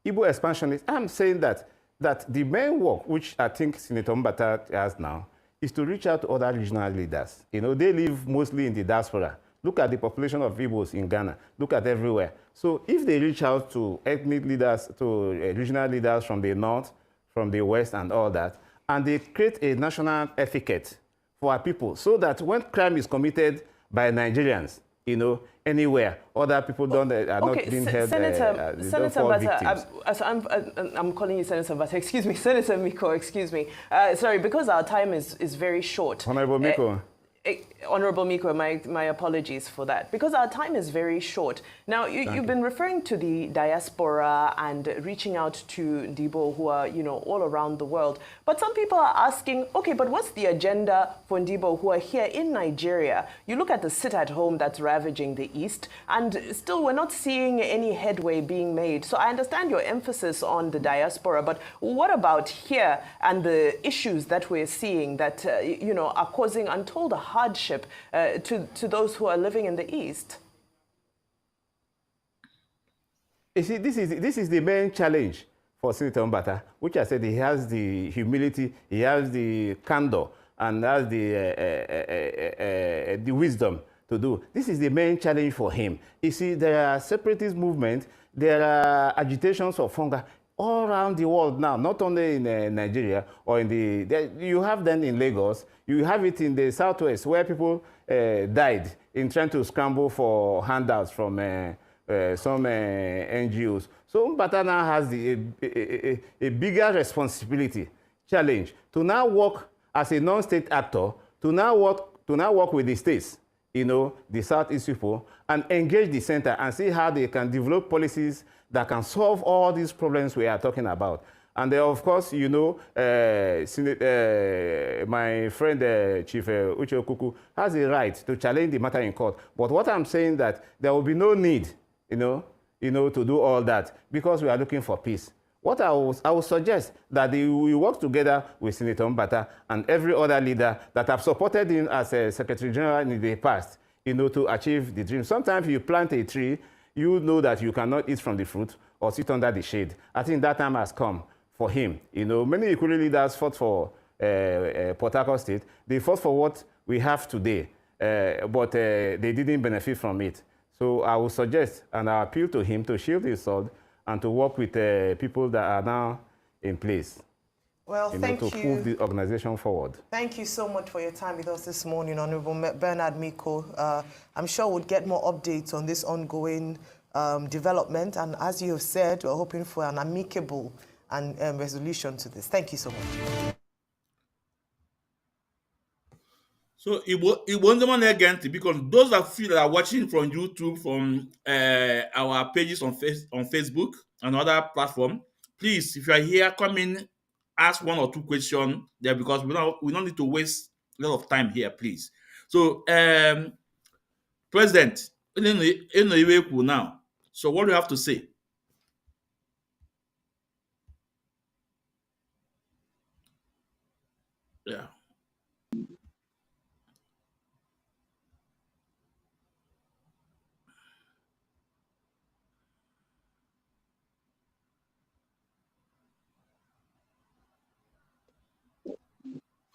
Igbo expansionist, I'm saying that the main work, which I think Senator Mbata has now, is to reach out to other regional leaders. They live mostly in the diaspora. Look at the population of Igbos in Ghana. Look at everywhere. So if they reach out to ethnic leaders, to regional leaders from the north, from the west and all that, and they create a national etiquette for our people so that when crime is committed by Nigerians, anywhere, other people are not being held. Senator Mbata, I'm calling you Senator Mbata, excuse me, Senator Miko, excuse me. Sorry, because our time is very short. Honorable Miko. Honorable Miko, my apologies for that. Because our time is very short. Now, you've been referring to the diaspora and reaching out to Ndigbo who are, all around the world. But some people are asking, okay, but what's the agenda for Ndigbo who are here in Nigeria? You look at the sit-at-home that's ravaging the East, and still we're not seeing any headway being made. So I understand your emphasis on the diaspora, but what about here and the issues that we're seeing that, are causing untold hardship to those who are living in the East? You see, this is the main challenge for Senator Mbata, which I said he has the humility, he has the candor, and has the wisdom to do. This is the main challenge for him. You see, there are separatist movements, there are agitations of hunger all around the world now, not only in Nigeria or you have them in Lagos, you have it in the Southwest where people died in trying to scramble for handouts from some NGOs. So Mbata now has a bigger responsibility, challenge, to now work as a non-state actor, to now work with the states, the Southeast people, and engage the center and see how they can develop policies that can solve all these problems we are talking about. And of course, my friend Chief Uche Okwukwu has a right to challenge the matter in court. But what I'm saying that there will be no need, to do all that because we are looking for peace. What I would suggest that we work together with Senator Mbata and every other leader that have supported him as a Secretary General in the past, to achieve the dream. Sometimes you plant a tree, you know that you cannot eat from the fruit or sit under the shade. I think that time has come for him. Many Ikuri leaders fought for Port Harcourt State. They fought for what we have today, but they didn't benefit from it. So I would suggest and I appeal to him to shield his sword and to work with people that are now in place. Well, thank you. To move the organization forward. Thank you so much for your time with us this morning, Honorable Bernard Miko. I'm sure we'll get more updates on this ongoing development. And as you have said, we're hoping for an amicable and resolution to this. Thank you so much. So it won't again because those that feel that are watching from YouTube, from our pages on Facebook and other platform, please, if you are here, come in, ask one or two questions there because we don't need to waste a lot of time here, please. So, President, now. So what do you have to say? Yeah.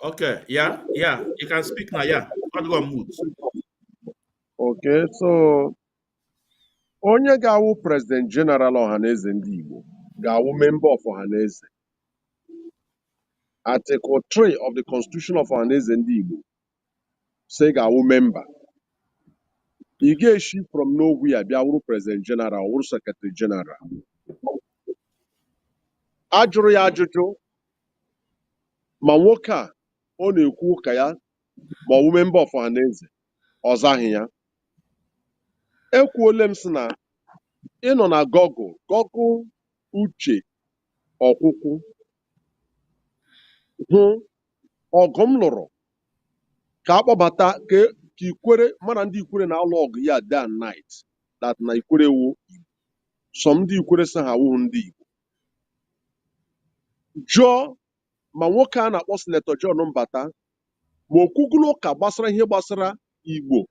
Okay, yeah, you can speak now, yeah. I'll go on mute. Okay, so onye ga-awụ President General Ohanaeze ndị Igbo ga-awụ member of Ohanaeze. Article 3 of the Constitution of Ohanaeze ndị Igbo say ga-awụ member. Ị ga-eshi from nowhere bịa wụrụ President General, wụrụ Secretary General. A jụrụ ya ajụjụ ma nwoke a ọ na-ekwu ụka ya ma ọ wụ member of Ohanaeze ọ zaghị ya. Ekwuole m sị na ịnọ na Google Uche Okwukwu hụ ọgụ m lụrụ ka akpọbata ka Ikwere mana ndị Ikwere na-alụ ọgụ ya day and night that na Ikwere wu Igbo. Some ndị Ikwere sị ha wụ ndị Igbo. Jụọ ma nwoke a na-akpọ Senator John Mbata ma okwugolo ụka gbasara ihe gbasara Igbo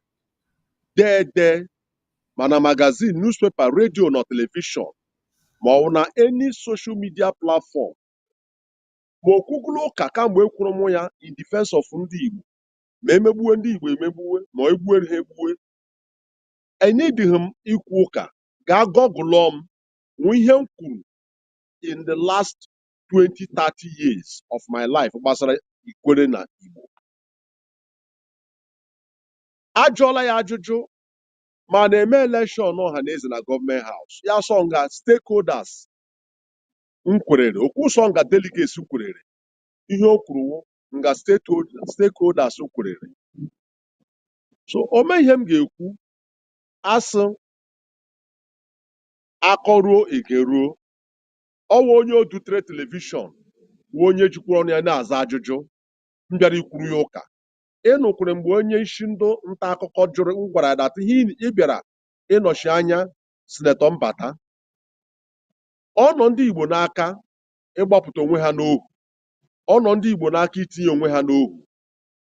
dede mana magazine, newspaper, radio na telivishọn ma ọ bụ na any social media platform ma okwugolo ụka kamgbe ekwuru m ya in defense of ndị Igbo ma emegbuwe ndị Igbo emegbuwe ma egbuwe ha egbuwe. Enyeghị m ikwu ụka gaa gọgụlọ m nwe ihe m kwuru in the last 20-30 years of my life gbasara Ikwere na Igbo. Ajụọla ya ajụjụ ma na-eme election Ohanaeze na gọọmenti haus ya sọ nga stakeholders nkwerere okwu sọ nga delegates kwerere ihe o kwuru nga stakeholders kwerere. So ome ihe m ga-ekwu asị akọruo ekeruo ọwa onye odutere telivishọn wụ onye jikwuru ọnụ ya na-aza ajụjụ m bịara ikwuru ya ụka. Ịnụkwere mgbe onye isi ndị nta akụkọ jụrụ m gwara ya data ihe ị bịara ịnọchi anya Senator Mbata ọ nọ ndị Igbo n'aka ịgbapụta onwe ha n'ohu, ọ nọ ndị Igbo n'aka itinye onwe ha n'ohu.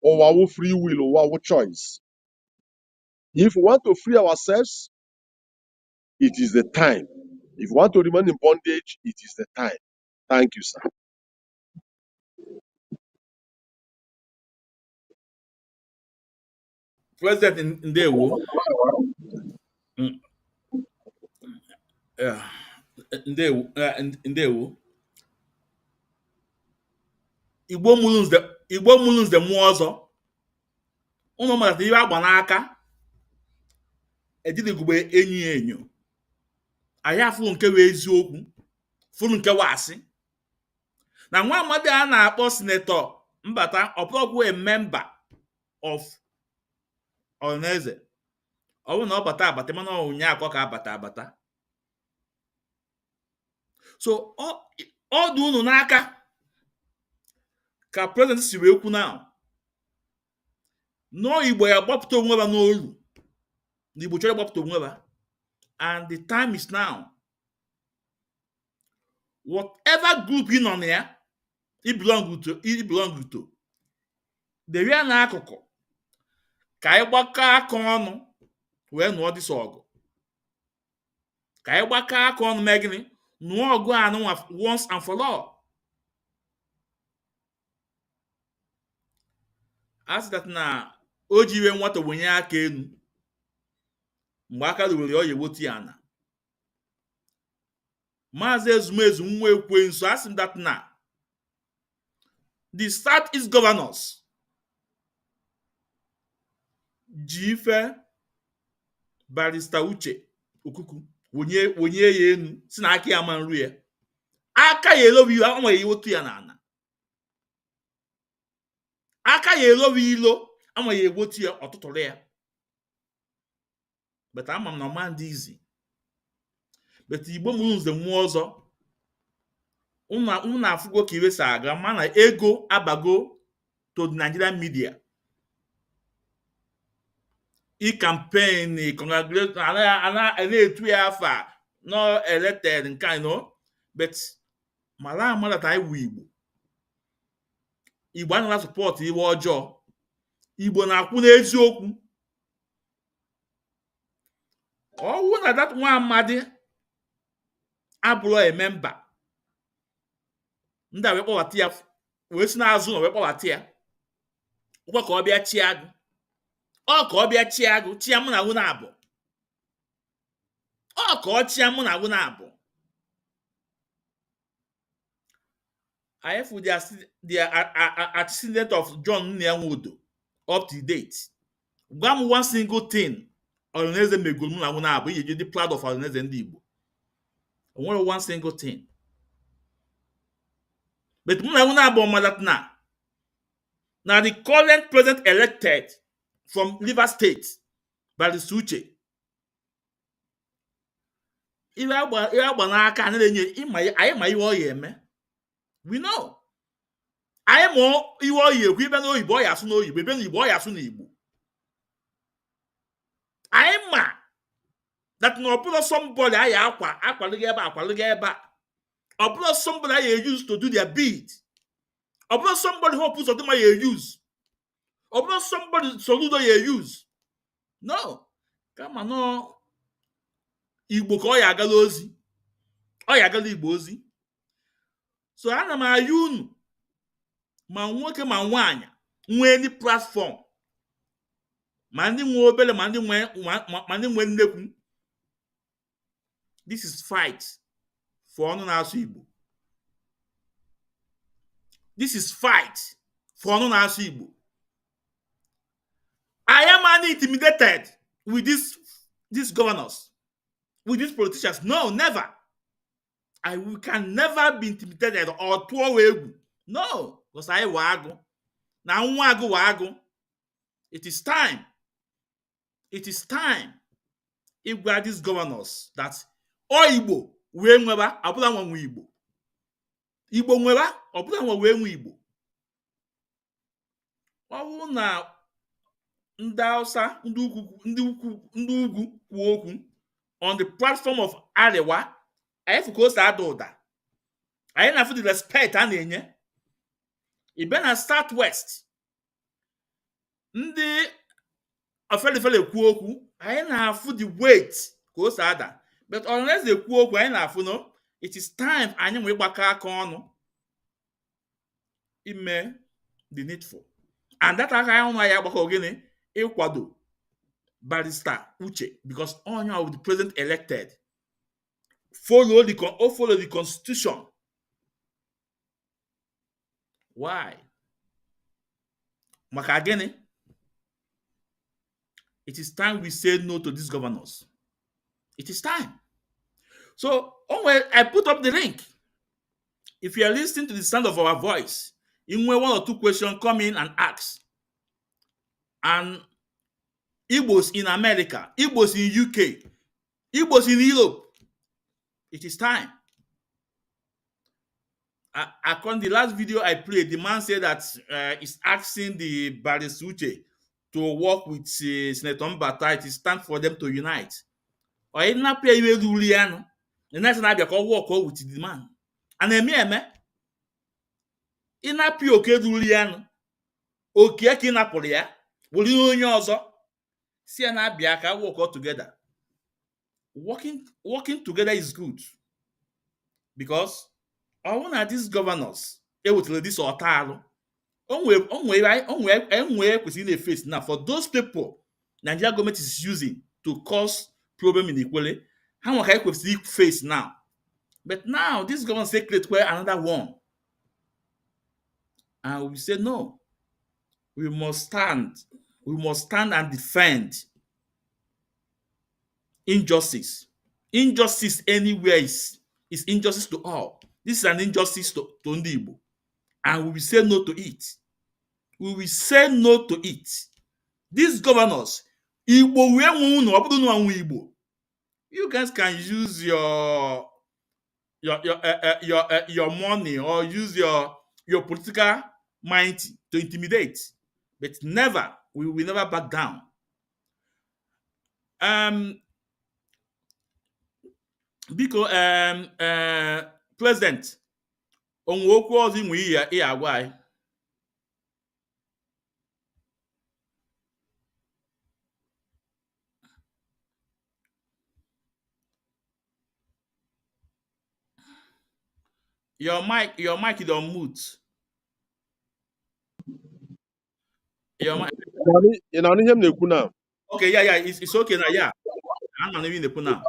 Ụwa wụ free will, ụwa wụ choice. If we want to free ourselves, it is the time. If we want to remain in bondage, it is the time. Thank you, sir. President Ndewo. Ndewo. Igbo mụrụ nze mmụọ ọzọ. Ụmụ mmadụ ibe agba n'aka. Ejidigwe enyi enyo. anyị afụ nke wee eziokwu fụrụ nke wasị na nwa amadi a na-akpọ sinetọ Mbata ọbụrụkwa a member of Ohanaeze. Ọ bụrụ na ọ bata abata mana ụnyaahụ ka abata so ọ dị unu n'aka ka president si wee kwu na no Igbo ya gbapụta onwe ha n'olu na Igbo chọrọ gbapụta onwe ha, and the time is now. Whatever group you nọ na ya he belong to the real n'akụkụ ka anyị gbakọ aka ọnụ wee nụọ dịsọ ọgụ, ka anyị gbakọ aka ọnụ mee gịnị nụọ ọgụ anụ once and for all. Asị that na o ji iwe nwata wenye aka elu mgbe aka ruwere ọ ya ewotu ya na Maazị Ezumezu nwa Ekwensu asị m that na the South-East governors ji ife Barrister Uche Okwukwu wenye ya enu si na aka ya ma nru ya, aka ya elobi iwe ama ya ewotu ya n'ana, aka ya elobi ilo ama ya ewotu ya ọtụtụrụ ya. But ama m na ọma ndị izi but Igbo mụrụ nze mmụọ ọzọ unu afụgo ka iwe si aga ma na ego abago to the Nigerian media campaign congratulate na-etu ya afa no elected nke but mara amara ta iwu Igbo anaghị support iwe ọjọọ. Igbo na-akwụ n'eziokwu. Ọwụ na that nwa amadi abụrụ a member ndị a wee kpọbata ya wee si n'azụ na wee kpọbata ya ụkwa ka ọ bịa chia agụ, ọ ka ọ bịa chia agụ chia mụ na agụ na-abụ, ọ ka ọ chia mụ na agụ na-abụ. I for the accident of John Nyanwodo up to date. Gwa m one single thing Ohanaeze megoro mụ na agụ na-abụ iji dị proud of Ohanaeze ndị Igbo. O nwere one single thing. But mụ na agụ na-abụ ọmadat na the current president elected from Rivers State Barrister Uche ihe agba n'aka na-enye anyị ma ihe ọ ya eme. We know. Anyị ma ihe ọ ya ekwu ibe n'oyibo ọ ya asụ n'oyibo ebe n'Igbo ọ ya asụ n'Igbo. Anyị ma that na ọbụla somebody anyị akwalụghị ebe a. Ọbụla somebody anyị use to do their bid. Ọbụla somebody hope ụzọ dịma ya use. Ọbụla somebody soludo ya use. No. Kama no Igbo ka ọ ya agala ozi. Ọ ya agala Igbo ozi. So ana m ayụ unu ma nwoke ma nwaanyị nwee any platform ma ndị nwe obere ma ndị nwe nnekwu. This is fight for ọnụ na-asụ Igbo. This is fight for ọnụ na-asụ Igbo. I am intimidated with these governors, with these politicians. No, never. We can never be intimidated or tụọ egwu. No, because I wago. Na nwa agụ wago. It is time. It is time. Ịgwa these governors that Igbo wee nweba ọbụla nwe Igbo. Igbo nweba ọbụla nwe Igbo. Ọ bụrụ na ndị Hausa ndị ugwu kwuo okwu on the platform of Arewa, anyị fụ ka o si ada ụda. Anyị na-afụ the respect a na-enye. Ibe na Southwest ndị ofelefele kwuo okwu, anyị na-afụ the weight ka o si ada. But unless they kwuo okwu, anyị na-afụ no, it is time anyị nwee gbakọ aka ọnụ ime the needful. And that aka ọnụ anyị agbakọ gịnị ịkwado Barrister Uche, because onye of the president elected follow the constitution. Why? Maka gịnị? It is time we say no to these governors. It is time. So I put up the link. If you are listening to the sound of our voice, in one or two questions, come in and ask. And Igbos in America, Igbos in UK, Igbos in Europe, it is time. According to the last video I played, the man said that he's asking the Barrister Uche to work with Senator Mbata. It is time for them to unite. Or he not pay you Juliano. The next time I work with the man. And eme. Ị na-apị oke Juliano. Oke ka ị napụrụ ya. Were onye ọzọ. Si ya na-abịa ka work all together. Working together is good. Because all of these governors, ewetara this ọtalụ. Onwere kwesịrị na-face now for those people Nigeria government is using to cause problem in Ikwele. How much I kwesịrị face now? But now this government say create another one. And we say no. We must stand and defend injustice. Injustice anywhere is injustice to all. This is an injustice to ndị Igbo. And we will say no to it. We will say no to it. These governors, Igbo Igbo. You guys can use your money or use your political mind to intimidate, but never, we will never back down. Because President, onwe okwu ọzọ inwe ihe agwa anyị. Your mic is on mute. Your mic. Ị na-anụ ihe m na-ekwu na? Okay, yeah, it's okay na ya. I'm not even na-ekwu na.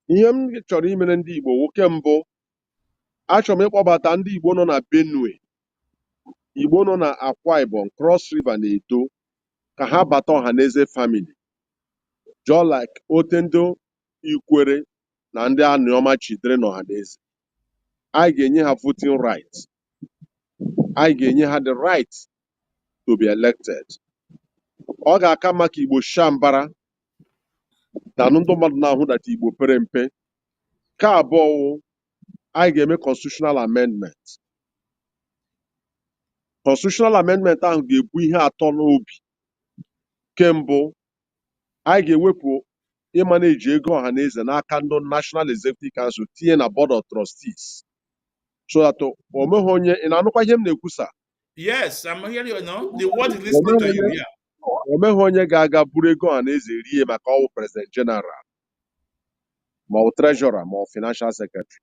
Ihe m chọrọ imere ndị Igbo nwoke mbụ, achọrọ m ịkpọbata ndị Igbo nọ na Benue, Igbo nọ na Akwa Ibom, Cross River na Edo, ka ha bata Ohanaeze family. Just like Otendo, Ikwere na ndị Anioma chidere na Ohanaeze. Anyị ga-enye ha voting right. Anyị ga-enye ha the right to be elected. Ọ ga-aka maka Igbo shambara na ndị mmadụ na-ahụ that Igbo pere mpe. Ka abụọ, anyị ga-eme constitutional amendment. Constitutional amendment ahụ ga-ebu ihe atọ n'obi. Kembụ, anyị ga-ewepụ ịmaneji ego Ohanaeze n'aka ndị National Executive Council tinye na Board of Trustees. So that o meghị onye, ị na-anụkwa ihe m na-ekwusa? Yes, I'm hearing you now. The word is listening to you here. O meghị onye ga-aga buru ego Ohanaeze rie maka ọwụ President General, ma ọ Treasurer, ma ọ Financial Secretary.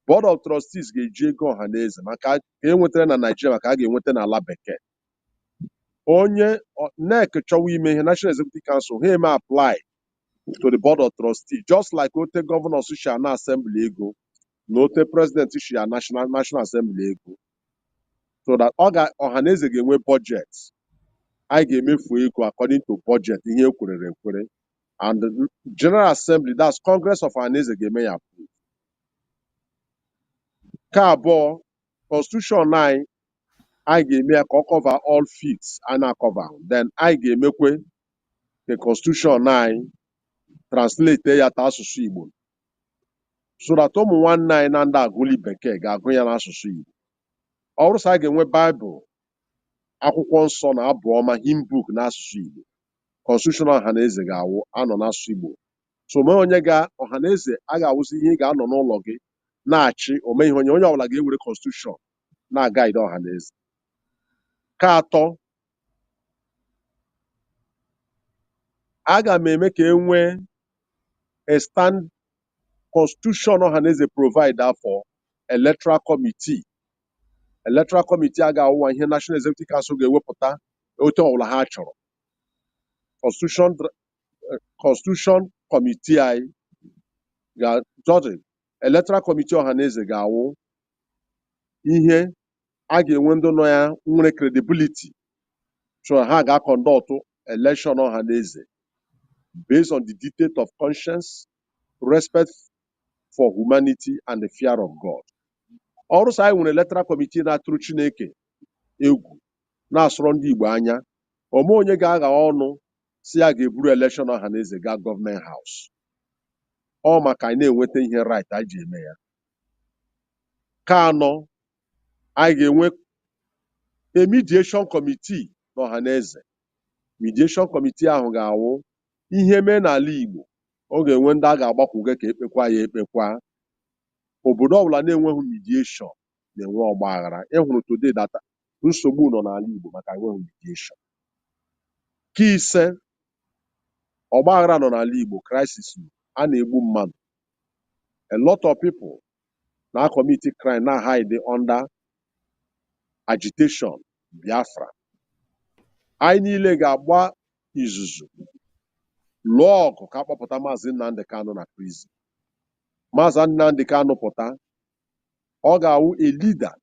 Board of Trustees ga-eji ego Ohanaeze maka ka enwetara na Nigeria maka a ga-enweta n'ala bekee. Onye NEC chọwa ime ihe National Executive Council ha eme apply to the Board of Trustees, just like ote governors si na Assembly ego na ote President si na National Assembly ego. So that Ohanaeze ga-enwe budget. Anyị ga-emefu ego according to budget ihe ekwerere ekwere. And the General Assembly, that's Congress of Ohanaeze ga-eme ya approve. Ka abụọ, Constitution anyị ga-eme ya ka ọ cover all fields a na-cover. Then anyị ga-emekwe the Constitution anyị translate ya ta asụsụ Igbo. So that ụmụ nwanne anyị na ndị agụli bekee ga-agụ ya n'asụsụ Igbo. Ọ bụrụ sọ anyị ga-enwe Bible, akwụkwọ nsọ na abụ ọma, hymn book n'asụsụ Igbo. Constitution Ohanaeze ga-awụ anọ n'asụsụ Igbo. So mee onye Ohanaeze a ga-awụzi ihe ị ga-anọ n'ụlọ gị na-achị, ome ihe onye ọbụla ga-ewere Constitution na-agaide Ohanaeze. Ka atọ, aga m eme ka e nwee a stand Constitution Ohanaeze provide for Electoral Committee. Electoral Committee a ga-awụwa ihe National Executive Council ga-ewepụta otu ọbụla ha chọrọ. Constitution Committee anyị Electoral Committee Ohanaeze ga-awụ ihe a ga-enwe ndị nọ ya nwere credibility. So ha ga-conduct election Ohanaeze based on the dictate of conscience, respect for humanity and the fear of God. Also, I nwere electoral committee na-atụrụ Chineke egwu na-asụrụ ndị Igbo anya ome onye ga-agha ọnụ si ya ga-eburu election Ohanaeze gaa gọọmenti haus ọ maka anyị na-enweta ihe right a ji eme ya. Ka anọ, anyị ga-enwe a mediation committee n'Ohanaeze. Mediation committee ahụ ga-awụ ihe mee n'ala Igbo ọ ga-enwe ndị a ga-agbakwuge ka ekpekwa ya ekpekwa. Obodo ọbụla na-enweghị mediation na-enwe ọgba aghara. Ịhụrụ today data nsogbu nọ n'ala Igbo maka enweghị mediation. Ka ise, ọgba aghara nọ n'ala Igbo, crisis, a na-egbu mmadụ. A lot of people na commit crime na hide under agitation Biafra. Anyị niile ga-agba izuzu lụọ ọgụ ka akpọpụta Maazị Nnamdi Kanu na prison. Maazị Nnamdi Kanu pụta, ọ ga-awụ a leader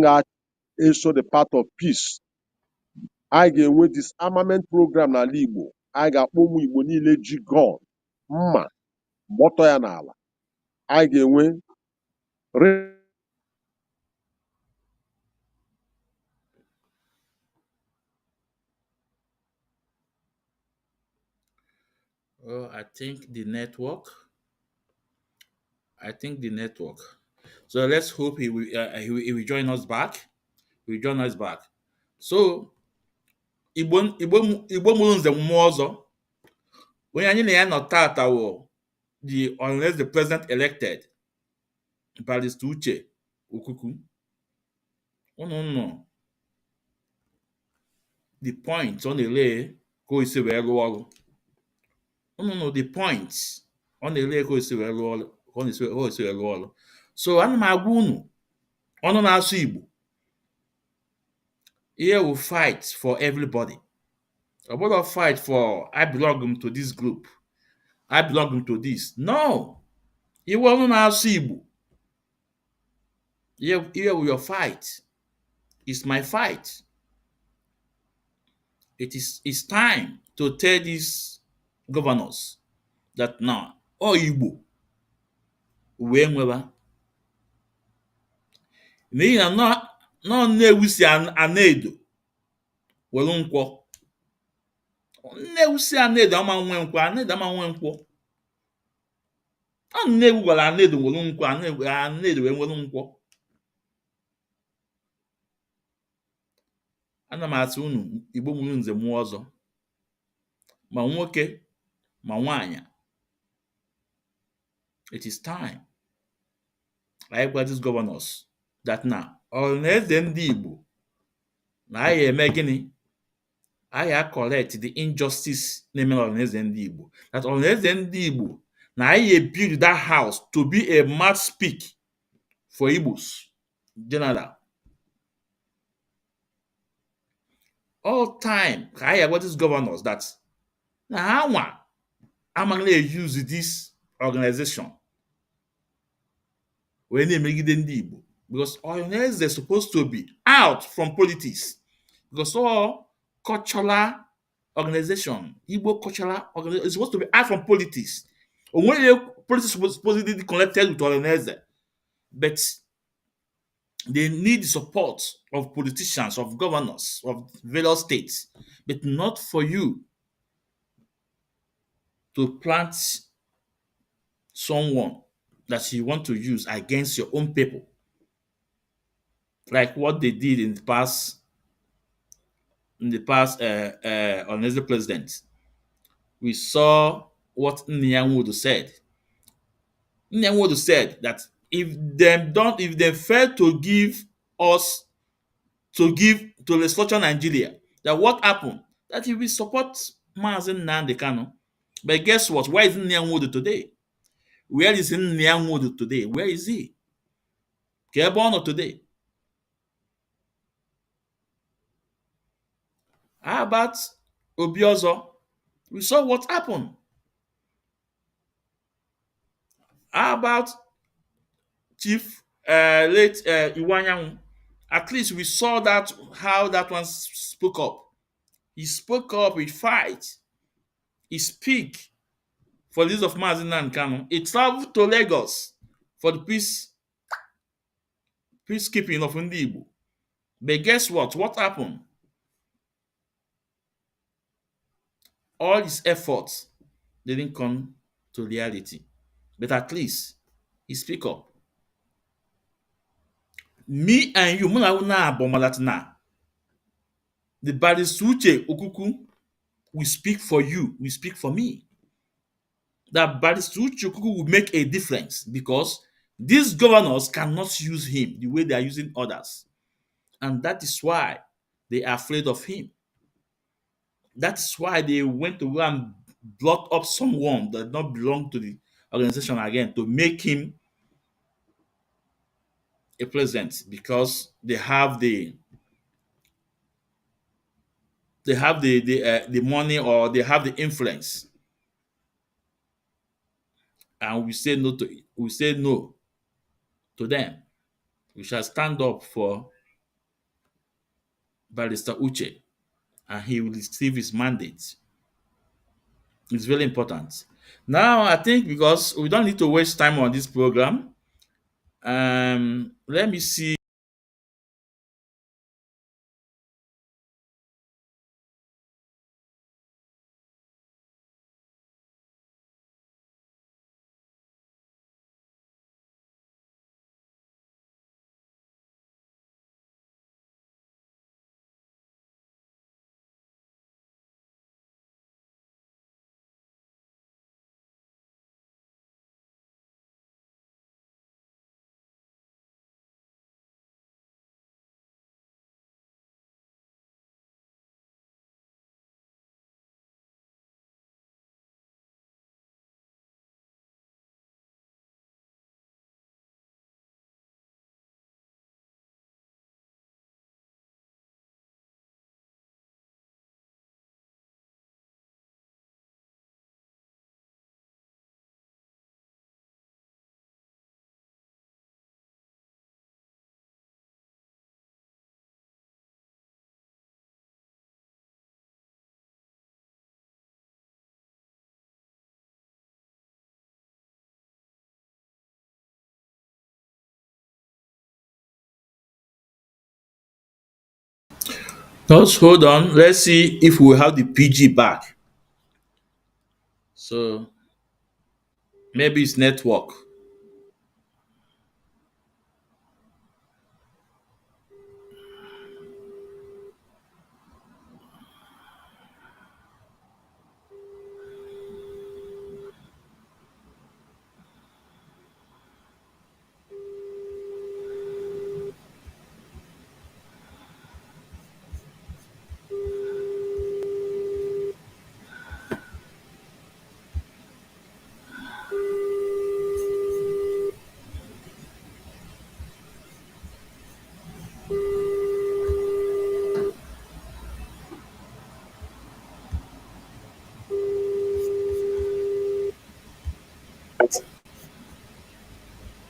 ga-eso the path of peace. Anyị ga-enwe disarmament program n'ala Igbo. Anyị ga-akpọ ụmụ Igbo niile ji gun, mma, gbọtọ ya n'ala. Anyị ga-enwe I think the network. So let's hope he will join us back. So Igbo mụrụ nze mmụọ ọzọ. Onye anyị na ya nọ tata wụ the unless the president elected Barrister Uche Okwukwu. Unu the point ọ na-ele ka o isi wee rụọ ọrụ. Unu the point ọ na-ele ka o isi wee rụọ ọrụ. So ana m agwa unu ọnụ na-asụ Igbo. Here we fight for everybody. A lot of fight for I belong to this group. I belong to this. No. Iwe ọnụ na-asụ Igbo. Here we your fight. It's my fight. It's time to tell these governors that now all Igbo wee nweba. N'ihi na nọ na-ewusi ana-edo were nkwọ. Na-ewusi ana-edo ama nwe nkwọ, ana-edo ama nwe nkwọ. Ọ na-ewu gwara ana-edo were nkwọ, ana-edo wee nwere nkwọ. Ana m asị unu Igbo mụrụ nze mmụọ ọzọ, ma nwoke ma nwaanyị. It is time I gwa these governors that now Ohanaeze ndị Igbo na anyị eme gịnị? Anyị correct the injustice na-eme Ohanaeze ndị Igbo. That Ohanaeze ndị Igbo na anyị build that house to be a mouth speak for Igbos general. All time ka anyị agwa these governors that na ha nwa amaghị use this organization wee na-emegide ndị Igbo, because Ohanaeze is supposed to be out from politics, because all cultural organization, Igbo cultural organization, is supposed to be out from politics. Only politics was supposedly connected with Ohanaeze, but they need the support of politicians, of governors, of various states, but not for you to plant someone that you want to use against your own people, like what they did in the past. Ohanaeze president, we saw what Nyanwodo said. Nyanwodo said that if they fail to give us to restructure Nigeria, that what happened? That he will support Maazị Nnamdi Kanu. But guess what? Where is Nyanwodo today? Where is Nyanwodo today? Where is he? Ka ebe ọ nọ today? How about Obiozo? We saw what happened. How about Chief late Iwanyanwu? At least we saw that how that one spoke up. He spoke up, he fight, he speak for the use of Mazin and Kano. He traveled to Lagos for the peacekeeping of Ndibo. But guess what? What happened? All his efforts didn't come to reality. But at least he speak up. Me and you, muna una abomalatina. The barrister Uche Okwukwu will speak for you, will speak for me. That barrister Uche Okwukwu will make a difference because these governors cannot use him the way they are using others. And that is why they are afraid of him. That's why they went to go and block up someone that did not belong to the organization again to make him a president because they have the money or they have the influence, and we say no to them. We shall stand up for Barrister Uche, and he will receive his mandate. It's very important. Now, I think because we don't need to waste time on this program, let me see. Just hold on. Let's see if we have the PG back. So maybe it's network.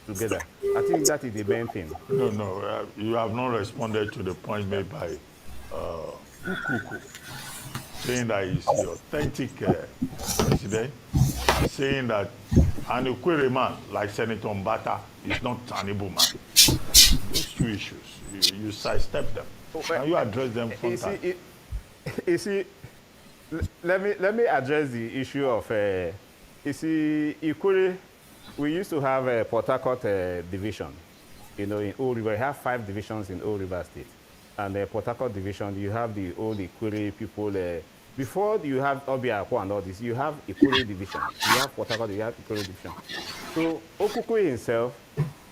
Together. I think that is the main thing. No, you have not responded to the point made by Ukwukwu, saying that he's the authentic president, and saying that an Ikwere man like Senator Mbata is not an Igbo man. Those two issues, you sidestep them. Can you address them frontally? You see, let me address the issue of, you see, Ikure, we used to have a Port Harcourt division, in Old River. We have 5 divisions in Old River State. And the Port Harcourt division, you have the old Ikure people. Before you have Obiakwa and all this, you have Ikure division. You have Port Harcourt, you have Ikure division. So Okwukwu himself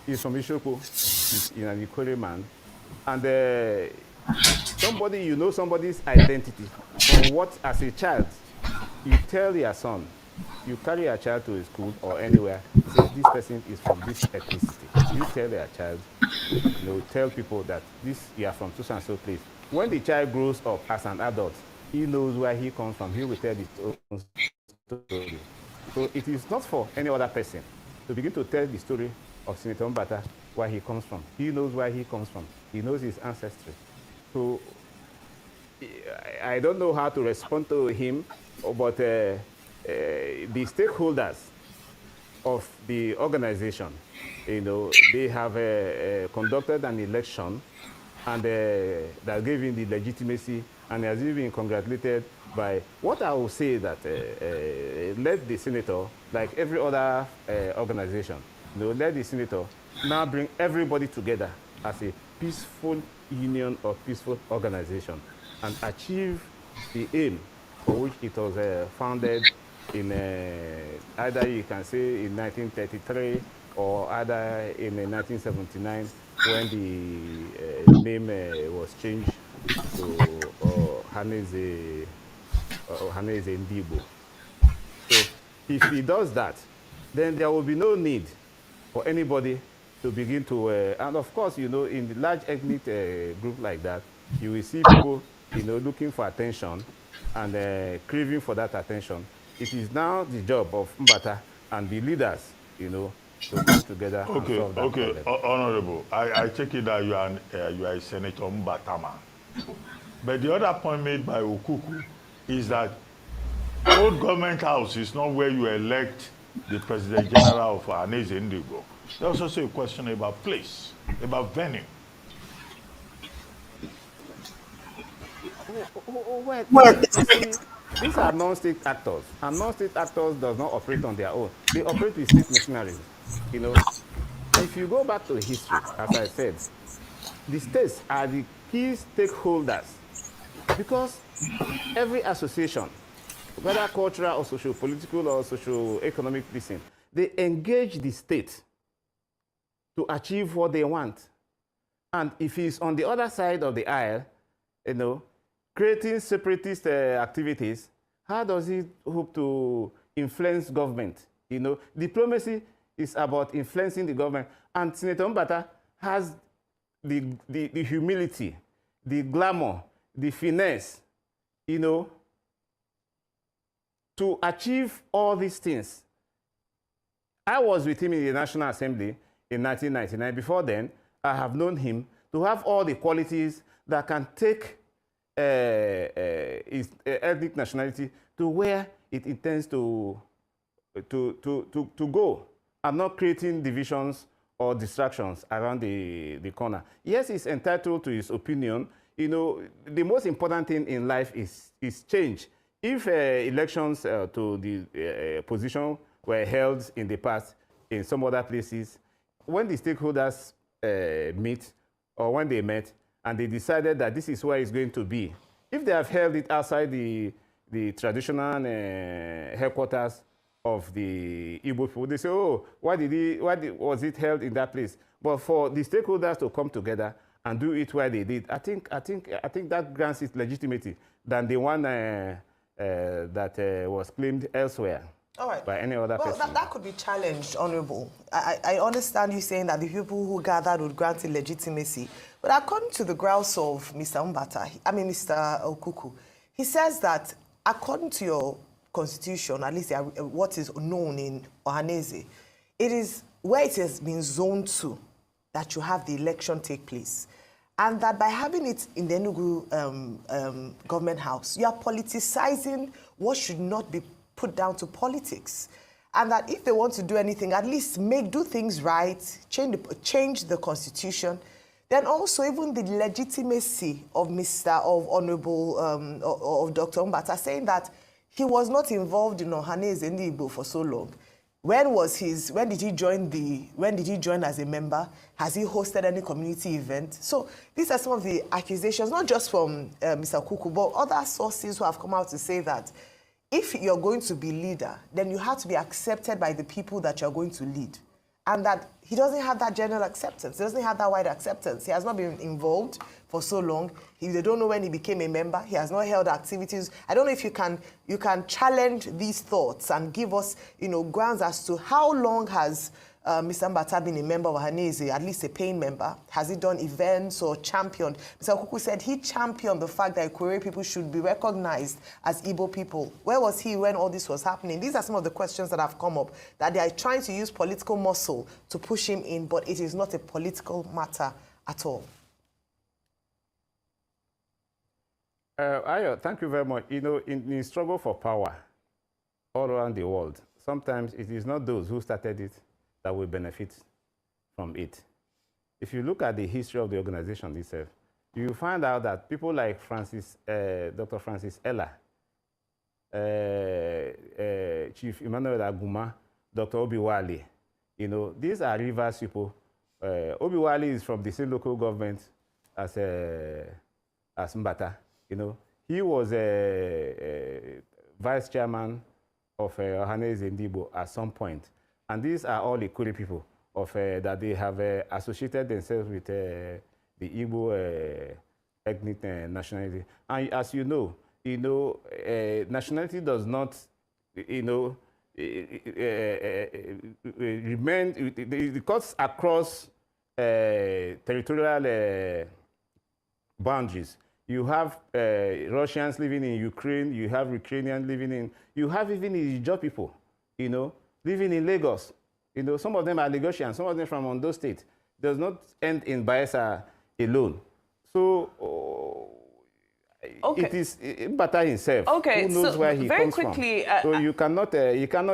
is from Ishoko. He's an Ikure man. And somebody's identity from what, as a child, you tell your son, you carry your child to a school or anywhere, say this person is from this ethnicity. You tell your child, tell people that you are from so and so place. When the child grows up as an adult, he knows where he comes from. He will tell his own story. So it is not for any other person to begin to tell the story of Senator Mbata, where he comes from. He knows where he comes from. He knows his ancestry. So I don't know how to respond to him, but the stakeholders of the organization, they have conducted an election and that gave him the legitimacy, and has even been congratulated by what I will say that let the senator, like every other organization, let the senator now bring everybody together as a peaceful union or peaceful organization and achieve the aim for which it was founded in either you can say in 1933 or either in 1979 when the name was changed to Ohanaeze Ndigbo. So if he does that, then there will be no need for anybody to begin to, and of course, in the large ethnic group like that, you will see people, looking for attention and craving for that attention. It is now the job of Mbata and the leaders, to come together and solve that problem. Honorable, I take it that you are a Senator Mbata man. But the other point made by Okwukwu is that old government house is not where you elect the President General of Ohanaeze Ndigbo. There's also a question about place, about venue. Well, these are non-state actors, and non-state actors does not operate on their own. They operate with state machinery. If you go back to history, as I said, the states are the key stakeholders because every association, whether cultural or socio-political or socio-economic reason, they engage the state to achieve what they want. And if he's on the other side of the aisle, creating separatist activities, how does he hope to influence government? Diplomacy is about influencing the government. And Senator Mbata has the humility, the glamour, the finesse, to achieve all these things. I was with him in the National Assembly in 1999. Before then, I have known him to have all the qualities that can take his ethnic nationality to where it intends to go, and not creating divisions or distractions around the corner. Yes, he's entitled to his opinion. The most important thing in life is change. If elections to the position were held in the past in some other places, when the stakeholders meet or when they met and they decided that this is where it's going to be, if they have held it outside the traditional headquarters of the Igbo people, they say, oh, why was it held in that place? But for the stakeholders to come together and do it where they did, I think that grants it legitimacy than the one that was claimed elsewhere. All right. By any other person. Well, that could be challenged, Honorable. I understand you saying that the people who gathered would grant it legitimacy. But according to the grouse of Mr. Mr. Okwukwu, he says that according to your constitution, at least what is known in Ohanaeze, it is where it has been zoned to that you have the election take place. And that by having it in the Enugu government house, you are politicizing what should not be put down to politics. And that if they want to do anything, at least do things right, change the constitution. Then also even the legitimacy of Honorable of Dr. Mbata saying that he was not involved in Ohanaeze Ndigbo for so long. When did he join as a member? Has he hosted any community event? So these are some of the accusations, not just from Mr. Okwukwu, but other sources who have come out to say that if you're going to be leader, then you have to be accepted by the people that you're going to lead. And that he doesn't have that general acceptance. He doesn't have that wide acceptance. He has not been involved for so long. They don't know when he became a member. He has not held activities. I don't know if you can challenge these thoughts and give us, grounds as to how long has Mr. Mbata been a member of Ohanaeze, at least a paying member? Has he done events or championed? Mr. Okwukwu said he championed the fact that Ikwerre people should be recognized as Igbo people. Where was he when all this was happening? These are some of the questions that have come up, that they are trying to use political muscle to push him in, but it is not a political matter at all. Ayo, thank you very much. In the struggle for power, all around the world, sometimes it is not those who started it that will benefit from it. If you look at the history of the organization itself, you will find out that people like Dr. Francis Ella, Chief Emmanuel Aguma, Dr. Obiwale, these are Rivers people. Obiwale is from the same local government as Mbata. He was a vice chairman of Ohanaeze Ndigbo at some point. And these are all the Kuri people that they have associated themselves with the Igbo ethnic nationality. And as you know, nationality does not, remain, it cuts across territorial boundaries. You have Russians living in Ukraine, you have Ukrainians living in, you have even Ijaw people, living in Lagos. Some of them are Lagosians, some of them from Ondo State. Does not end in Bayelsa alone. So Okay. it is Mbata himself Okay, who knows so where he very comes quickly, from. So you cannot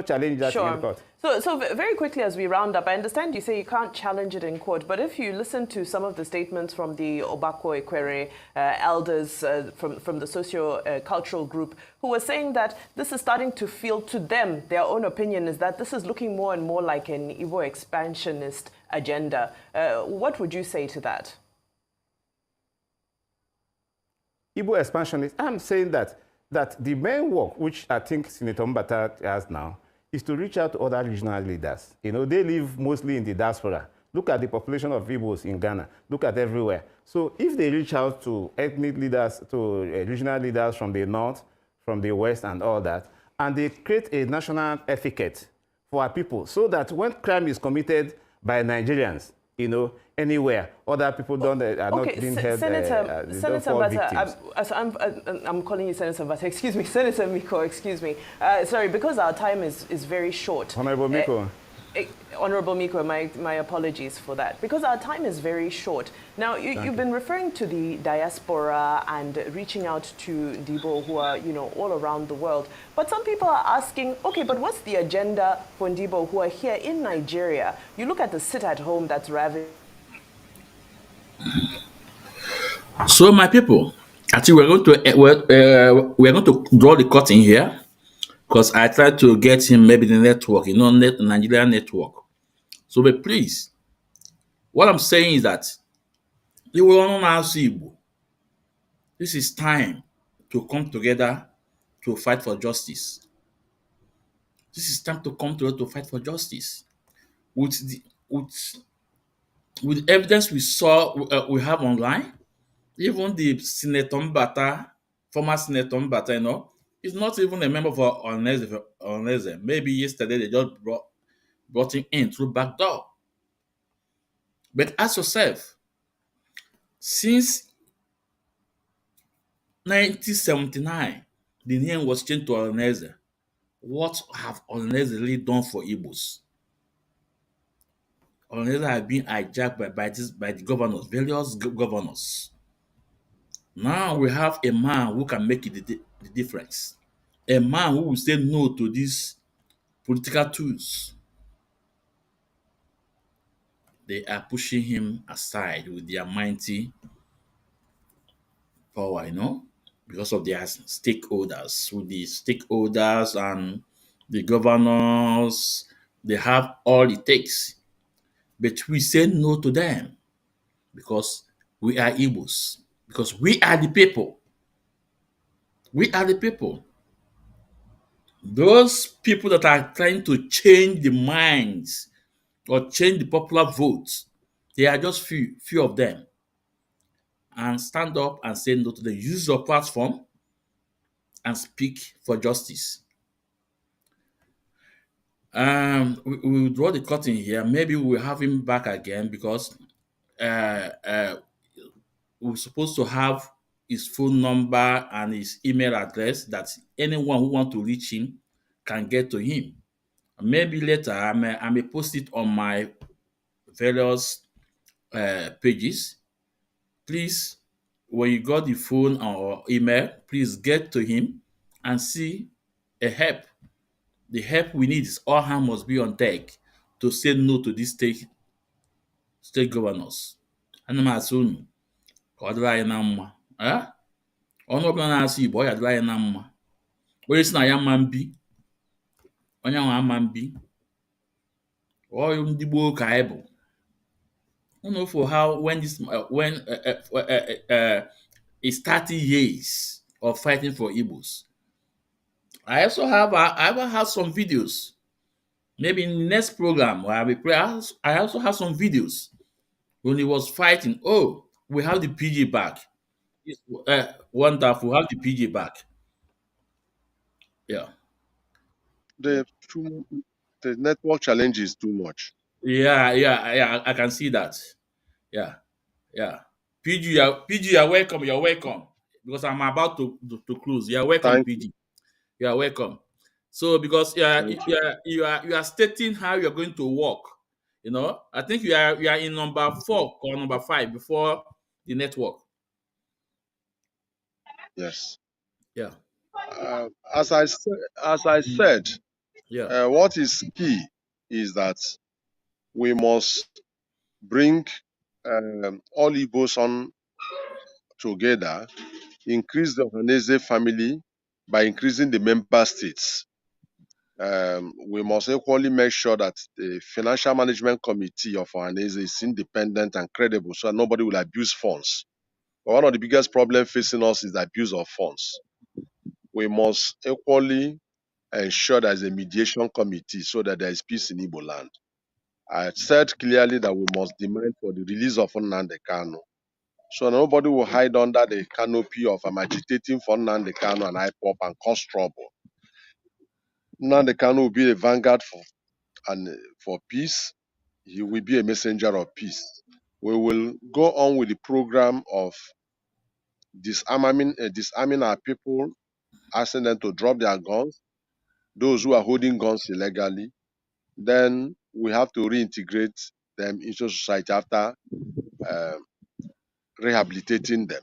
challenge that in court. So very quickly as we round up, I understand you say you can't challenge it in court, but if you listen to some of the statements from the Obako Ekwere elders from the socio-cultural group who were saying that this is starting to feel to them, their own opinion is that this is looking more and more like an Igbo expansionist agenda. What would you say to that? Igbo expansionist, I'm saying that the main work, which I think Senator Mbata has now, is to reach out to other regional leaders. They live mostly in the diaspora. Look at the population of Igbos in Ghana. Look at everywhere. So if they reach out to ethnic leaders, to regional leaders from the north, from the west and all that, and they create a national etiquette for our people so that when crime is committed by Nigerians, anywhere, other people are not being held, Senator victims. I'm calling you Senator Mbata, excuse me, Senator Miko, excuse me. Sorry, because our time is very short. Honorable Miko. Honorable Miko, my apologies for that. Because our time is very short. Now, you've been referring to the diaspora and reaching out to Ndibo who are, all around the world. But some people are asking, okay, but what's the agenda for Ndibo who are here in Nigeria? You look at the sit-at-home that's ravaged. So, my people, I think we're going to draw the curtain here because I tried to get him maybe the network, Nigeria network. So, but please, what I'm saying is that you will not ask Igbo. This is time to come together to fight for justice. This is time to come together to fight for justice. With evidence we have online, even the Senator Mbata, former Senator Mbata, is not even a member of Ohanaeze. Maybe yesterday they just brought him in through back door. But ask yourself, since 1979, the name was changed to Ohanaeze. What have Ohanaeze really done for Igbos? Ohanaeze has been hijacked by the governors, various governors. Now we have a man who can make the difference. A man who will say no to these political tools. They are pushing him aside with their mighty power, because of their stakeholders. With the stakeholders and the governors, they have all it takes. But we say no to them because we are Igbos, because we are the people. We are the people. Those people that are trying to change the minds or change the popular vote, they are just few of them. And stand up and say no to them. Use your platform and speak for justice. We will draw the curtain here. Maybe we'll have him back again because we're supposed to have his phone number and his email address that anyone who wants to reach him can get to him. Maybe later I may post it on my various pages. Please, when you got the phone or email, please get to him and see a help The help we need is all hands must be on deck to say no to these state governors. Ana m asị unu ka ọ dịrị anyị na mma. Ọnụ ọbụla na-asụ Igbo ọ ya dịrị anyị na mma. Onye si na ya mma mbi, onye ahụ ama mbi. Ọ ndị gboo ka anyị bụ. You know, for how when it's 30 years of fighting for Igbos. I also have some videos. Maybe in the next program where I will play, I also have some videos when he was fighting. Oh, we have the PG back. It's wonderful. We have the PG back. Yeah. The network challenge is too much. Yeah. I can see that. Yeah. PG, you're welcome. You're welcome. Because I'm about to close. You're welcome, Thank PG. You are welcome. So because Thank you are stating how you're going to work. You know, I think you are in number 4 or number 5 before the network. Yes. Yeah. As I said, Yeah. what is key is that we must bring all Igbos on together, increase the Ohanaeze family by increasing the member states. We must equally make sure that the financial management committee of Ohanaeze is independent and credible so that nobody will abuse funds. But one of the biggest problems facing us is the abuse of funds. We must equally ensure there is a mediation committee so that there is peace in Igbo land. I said clearly that we must demand for the release of Nnamdi Kanu. So nobody will hide under the canopy of agitating for Nnamdi Kanu and IPOP and cause trouble. Nnamdi Kanu will be a vanguard for peace. He will be a messenger of peace. We will go on with the program of disarming our people, asking them to drop their guns, those who are holding guns illegally. Then we have to reintegrate them into society after rehabilitating them.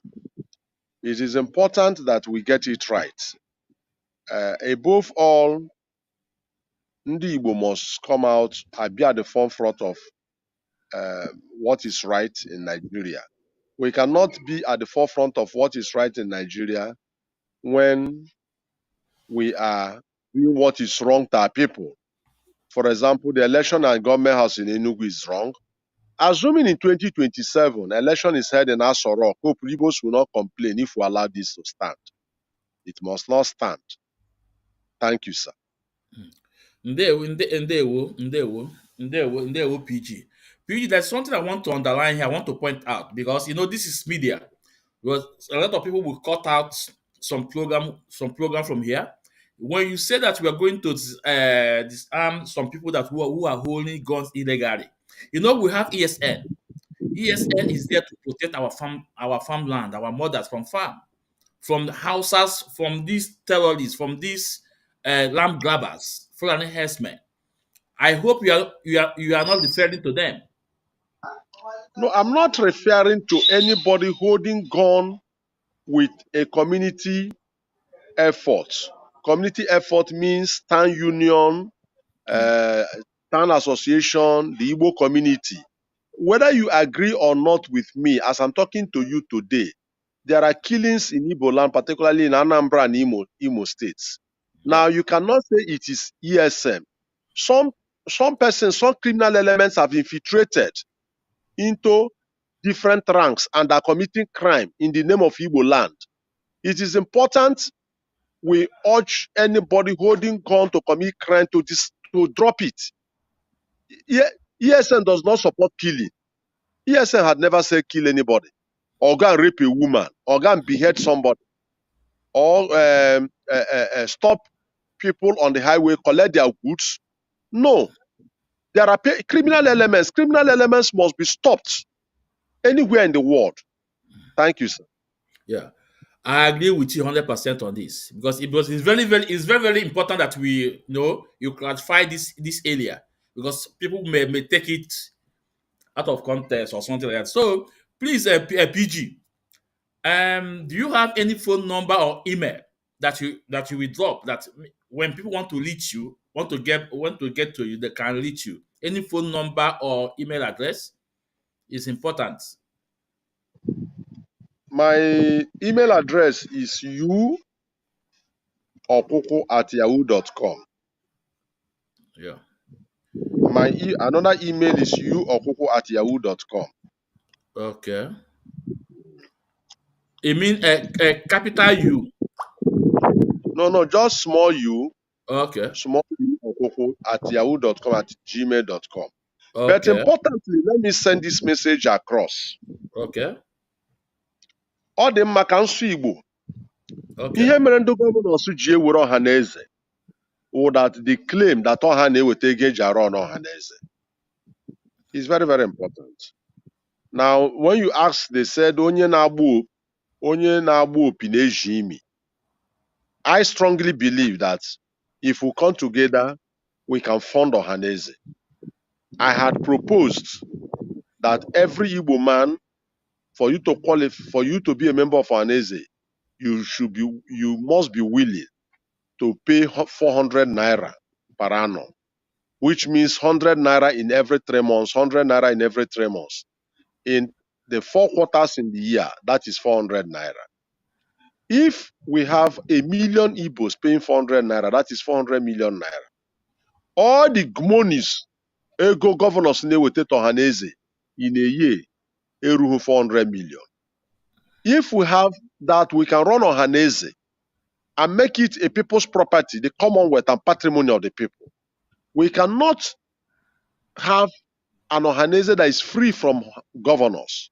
It is important that we get it right. Above all, Ndi Igbo must come out and be at the forefront of what is right in Nigeria. We cannot be at the forefront of what is right in Nigeria when we are doing what is wrong to our people. For example, the election at government house in Enugu is wrong. Assuming in 2027, election is held in Aso Rock, hope Igbos will not complain if we allow this to stand. It must not stand. Thank you, sir. Ndewo, PG. PG, there's something I want to underline here. I want to point out because this is media. Because a lot of people will cut out some program from here. When you say that we are going to disarm some people who are holding guns illegally, we have ESN. ESN is there to protect our farmland, our mothers from the houses, from these terrorists, from these lamb grabbers, foreign herdsmen. I hope you are not referring to them. No, I'm not referring to anybody holding gun with a community effort. Community effort means town union, town association, the Igbo community. Whether you agree or not with me, as I'm talking to you today, there are killings in Igbo land, particularly in Anambra and Imo states. Now, you cannot say it is ESM. Some persons, some criminal elements have infiltrated into different ranks and are committing crime in the name of Igbo land. It is important we urge anybody holding gun to commit crime to drop it. ESN does not support killing. ESN had never said kill anybody, or go and rape a woman, or go and behead somebody, or stop people on the highway, collect their goods. No. There are criminal elements. Criminal elements must be stopped anywhere in the world. Thank you, sir. Yeah. I agree with you 100% on this because it's very important that we you clarify this area because people may take it out of context or something like that. So please, PG, do you have any phone number or email that you will drop that when people want to reach you want to get to you, they can reach you. Any phone number or email address is important. My email address is uokwukwu@yahoo.com. Yeah. Another email is uokwukwu@yahoo.com. Okay. You mean a capital U? No, just small u, Okay. small u okwukwu@yahoo.com at gmail.com. But Okay. importantly, let me send this message across. Okay. Ọ dị mma ka nsụ Igbo. Okay. Ihe mere ndị gọvanọs ji ewere Ohanaeze wụ that the claim that ọha na-eweta ego eji arụ ọrụ Ohanaeze is very, very important. Now, when you ask, they said onye na-agba opi na-eji imi. I strongly believe that if we come together, we can fund Ohanaeze. I had proposed that every Igbo man, for you to qualify, for you to be a member of Ohanaeze, you must be willing to pay 400 naira per annum, which means 100 naira in every 3 months, 100 naira in every 3 months. In the 4 quarters in the year, that is 400 naira. If we have 1 million Igbos paying 400 naira, that is 400 million naira. All the monies ego governors na-eweta to Ohanaeze in a year erughị 400 million. If we have that, we can run Ohanaeze and make it a people's property, the commonwealth and patrimony of the people. We cannot have an Ohanaeze that is free from governors.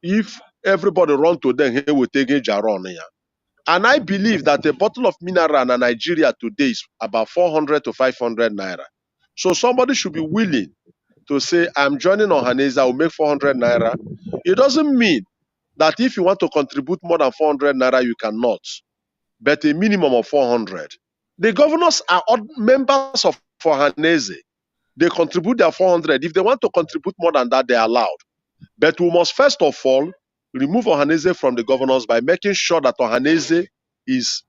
If everybody run to them, he will take a on here. And I believe that a bottle of mineral in Nigeria today is about 400 to 500 naira. So somebody should be willing to say, I'm joining Ohanaeze, I will make 400 naira. It doesn't mean that if you want to contribute more than 400 naira, you cannot, but a minimum of 400. The governors are all members of Ohanaeze. They contribute their 400. If they want to contribute more than that, they are allowed. But we must first of all remove Ohanaeze from the governors by making sure that Ohanaeze is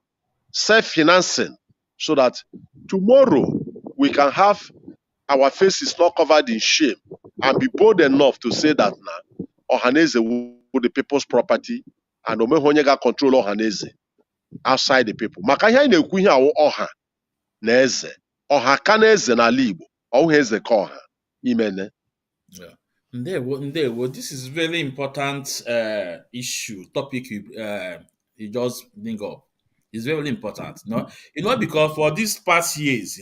self-financing, so that tomorrow we can have our faces not covered in shame and be bold enough to say that now Ohanaeze will the people's property and Omehonye ga control Ohanaeze outside the people. Maka ihe anyị na-ekwu ihe awụ ọha na eze. Ọha ka na eze n'ala Igbo. Ọwụ eze ka ọha. Imene. Yeah. Ndewo. This is very important issue, topic you just bring up. It's very important. Because for these past years,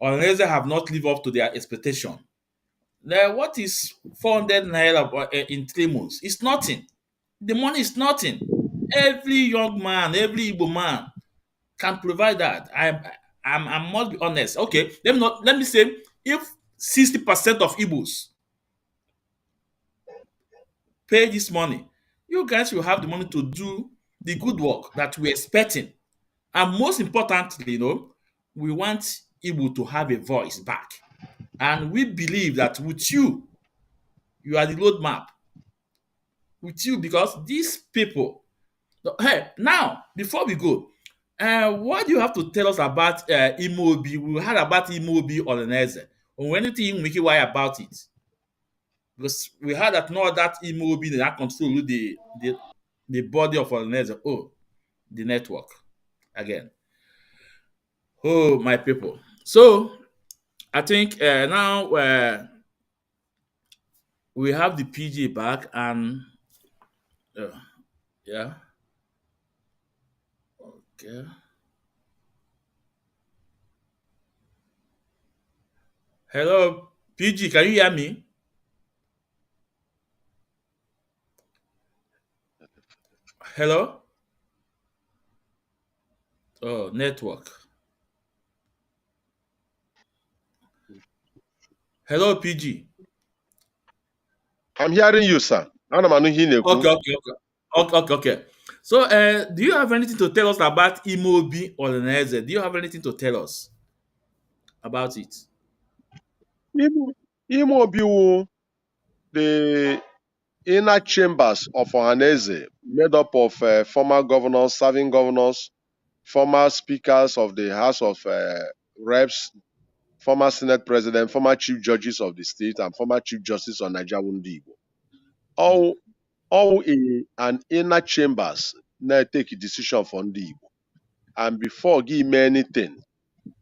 Ohanaeze have not lived up to their expectation. Now, what is 400 naira in 3 months? It's nothing. The money is nothing. Every young man, every Igbo man can provide that. I must be honest. Okay, let me say, if 60% of Igbos pay this money, you guys will have the money to do the good work that we're expecting. And most importantly, we want Igbo to have a voice back. And we believe that with you are the roadmap. With you, because these people. Hey, now, before we go, what do you have to tell us about Imobi? We heard about Imobi Ohanaeze. Or anything we can why about it? Because we heard that no that Imobi that control the body of Ohanaeze. Oh, the network again. Oh, my people. So I think now we have the PG back, and yeah. Okay. Hello, PG, can you hear me? Hello? Oh, network. Hello, PG. I'm hearing you, sir. Ana m anụ ihe ị na-ekwu. Okay. So, do you have anything to tell us about Imobi Ohanaeze? Do you have anything to tell us about it? Imobi wụ the inner chambers of Ohanaeze, made up of former governors, serving governors, former speakers of the House of reps, former Senate president, former chief judges of the state, and former chief justice of Nigeria Igbo. All in an inner chambers na take a decision for ndị Igbo. And before give me anything,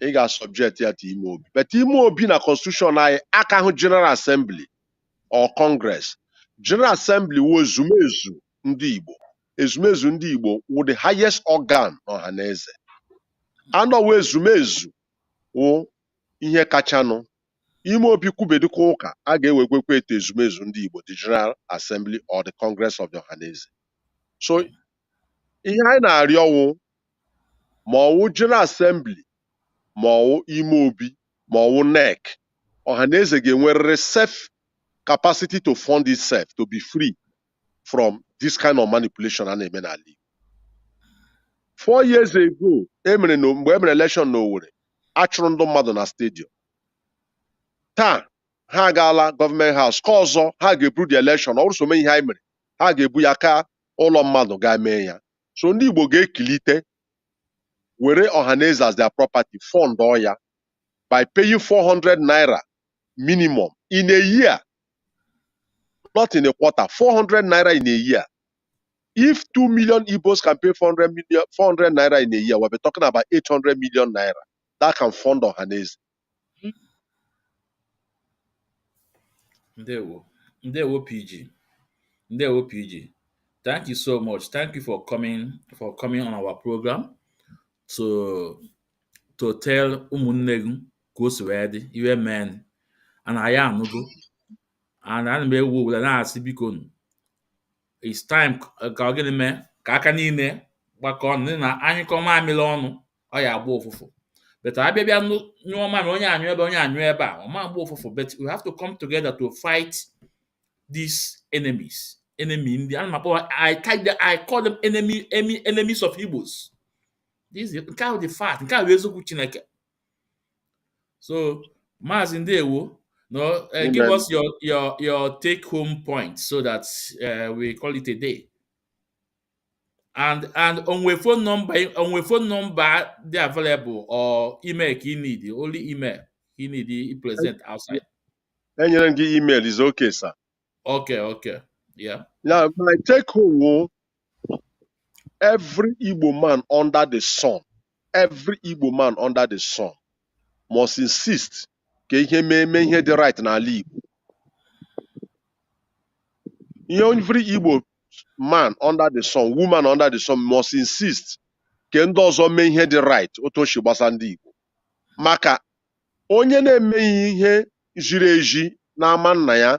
ị ga-subject ya to ime obi. But ime obi na constitution anyị aka hụ General Assembly or Congress. General Assembly wo ezumezu ndị Igbo. Ezumezu ndị Igbo wụ the highest organ Ohanaeze. Anọwo ezumezu wụ ihe kachanụ. Ime obi kwubedịkwa ụka a ga-ewegwekwa etu ezumezu ndị Igbo, the General Assembly or the Congress of the Ohanaeze. So ihe anyị na-arịọ wụ ma ọwụ General Assembly ma ọwụ ime obi ma ọwụ NEC, Ohanaeze ga-enwerịrị self capacity to fund itself to be free from this kind of manipulation a na-eme n'ala Igbo. 4 years ago, mgbe emere election n'Owerri, achụrụ ndị mmadụ na stadium. Taa ha agaala gọọmenti haus ka ọzọ ha ga-eburu the election, ọ bụrụ so mee ihe anyị mere ha ga-ebu ya ka ụlọ mmadụ gaa mee ya. So ndị Igbo ga-ekilite were Ohanaeze as their property, fund ya by paying 400 naira minimum in a year, not in a quarter. 400 naira in a year. If 2 million Igbos can pay 400 naira in a year, we'll be talking about 800 million naira that can fund Ohanaeze. Ndewo PG. Ndewo PG. Thank you so much. Thank you for coming on our program to tell ụmụnne gị ka o si wee dị iwe men and anyị anụgo and ana m ewu owere na-asị biko it's time ka ọ gịnị mee ka aka niile gbakọ ọnụ na anyị kọ mamịrị ọnụ ọ ya agba ụfụfụ but abịa nyụọ mamịrị onye anyụ ebe onye anyụ ebe a ọ ma agba ụfụfụ but we have to come together to fight these enemies. Enemy I call them enemies of Igbos. This is the fact. So, Maazị Ndewo, give us your take home point so that we call it a day. And on my phone number they available or email he need, only email he need he present outside. Any email is okay, sir. Okay. Yeah. Now, my take home, every Igbo man under the sun, must insist ka ihe mee ihe dị right n'ala Igbo. Every Igbo man under the sun, woman under the sun must insist ka ndị ọzọ mee ihe dị right otu o si gbasa ndị Igbo. Maka onye na-eme ihe ziri ezi n'ama nna ya,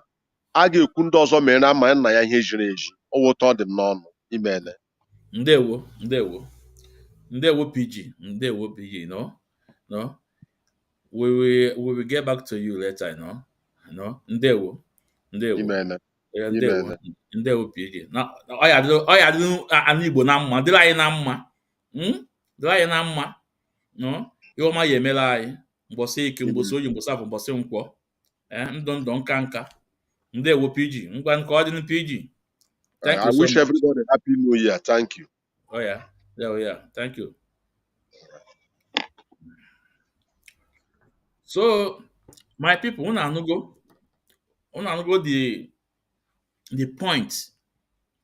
a ga-ekwu ndị ọzọ mere n'ama nna ya ihe ziri ezi. Ọ dị m n'ọnụ imene. Ndewo PG. No. We will get back to you later, no. Ndewo. Imene. Ndewo PG. Na ọ ya dị ana Igbo na mma, dịrị anyị na mma. Dịrị anyị na mma. No. Ihe ọma ya emela anyị. Mbọsị ike, mbọsị oyi, mbọsị afọ, mbọsị nkwọ. Ndụ nka. Ndewo PG. Ngwa nke ọ dị PG. Thank you I so wish much. everybody a happy new year. Thank you. Oh yeah. Thank you. So, my people, una go the point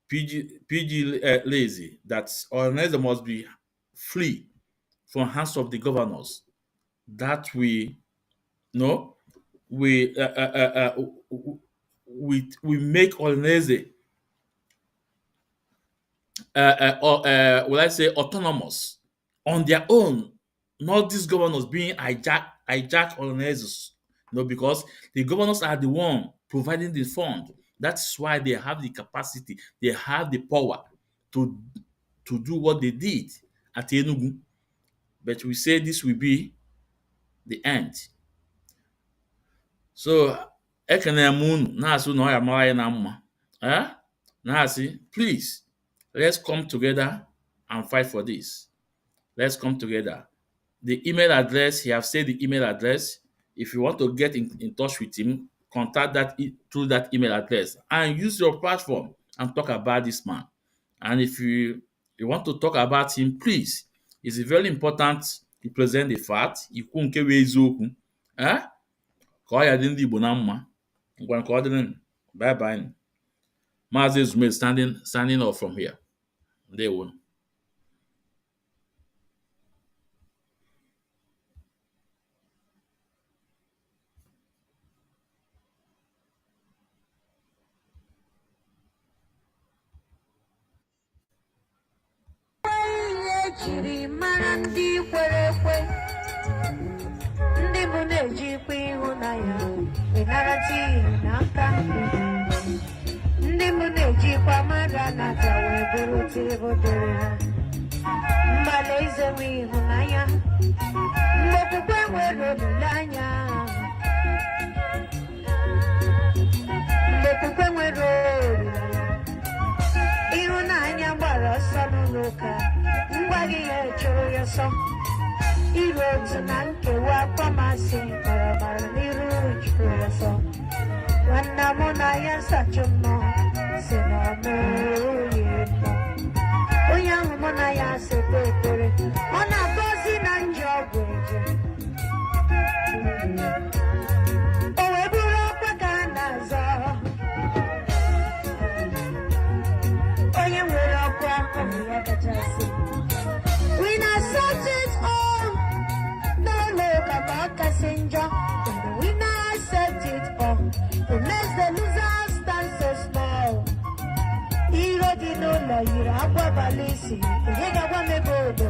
PG lazy that Ohanaeze must be free from hands of the governors. That we make Ohanaeze will I say autonomous on their own, not these governors being hijack Ohanaeze, because the governors are the one providing the fund. That's why they have the capacity, they have the power to do what they did at Enugu. But we say this will be the end. So, please, let's come together and fight for this. Let's come together. The email address, he have said the email address. If you want to get in touch with him, contact that through that email address and use your platform and talk about this man. And if you want to talk about him, please, it's very important you present the fact, ikwu nke bụ eziokwu, ka ọ ya dị ndị Igbo na mma. Ngwa nke ọ dịrị, bye bye. Maazị Ezume standing off from here. Ndewo. Jiri mara ndị kwere ekwe, ndị bụ na-ejikwa ịhụnanya ịnarata ihe n'aka, ndị bụ na-ejikwa mmadụ anata wee bụrụ tebụdere ha. Mgbala izewe ịhụnanya, mgbe okwukwe nwere olileanya, mgbe okwukwe nwere olileanya, ịhụnanya gbara ọsọ n'ụlọ ụka. Ngwa gị ya chụrụ ya ọsọ, iru otu na nkewa akpamasị gbara n'iru chụrụ ya ọsọ. Nwanna mụ na ya nsachi mmụọ si na ọmụrụ ya mma. Onye ahụ mụ na ya sekwa ekpere, ọ na-agọzi na njọ ọgwụ eje. O wee bụrụ ọkwa ka a na-azọ. Onye nwere ọkwa ọ bụ ya kachasị. We not set it all. No look about passenger. We not set it all. The next the loser stand so small. Iro di no la ira agua balisi. Llega agua me bodo.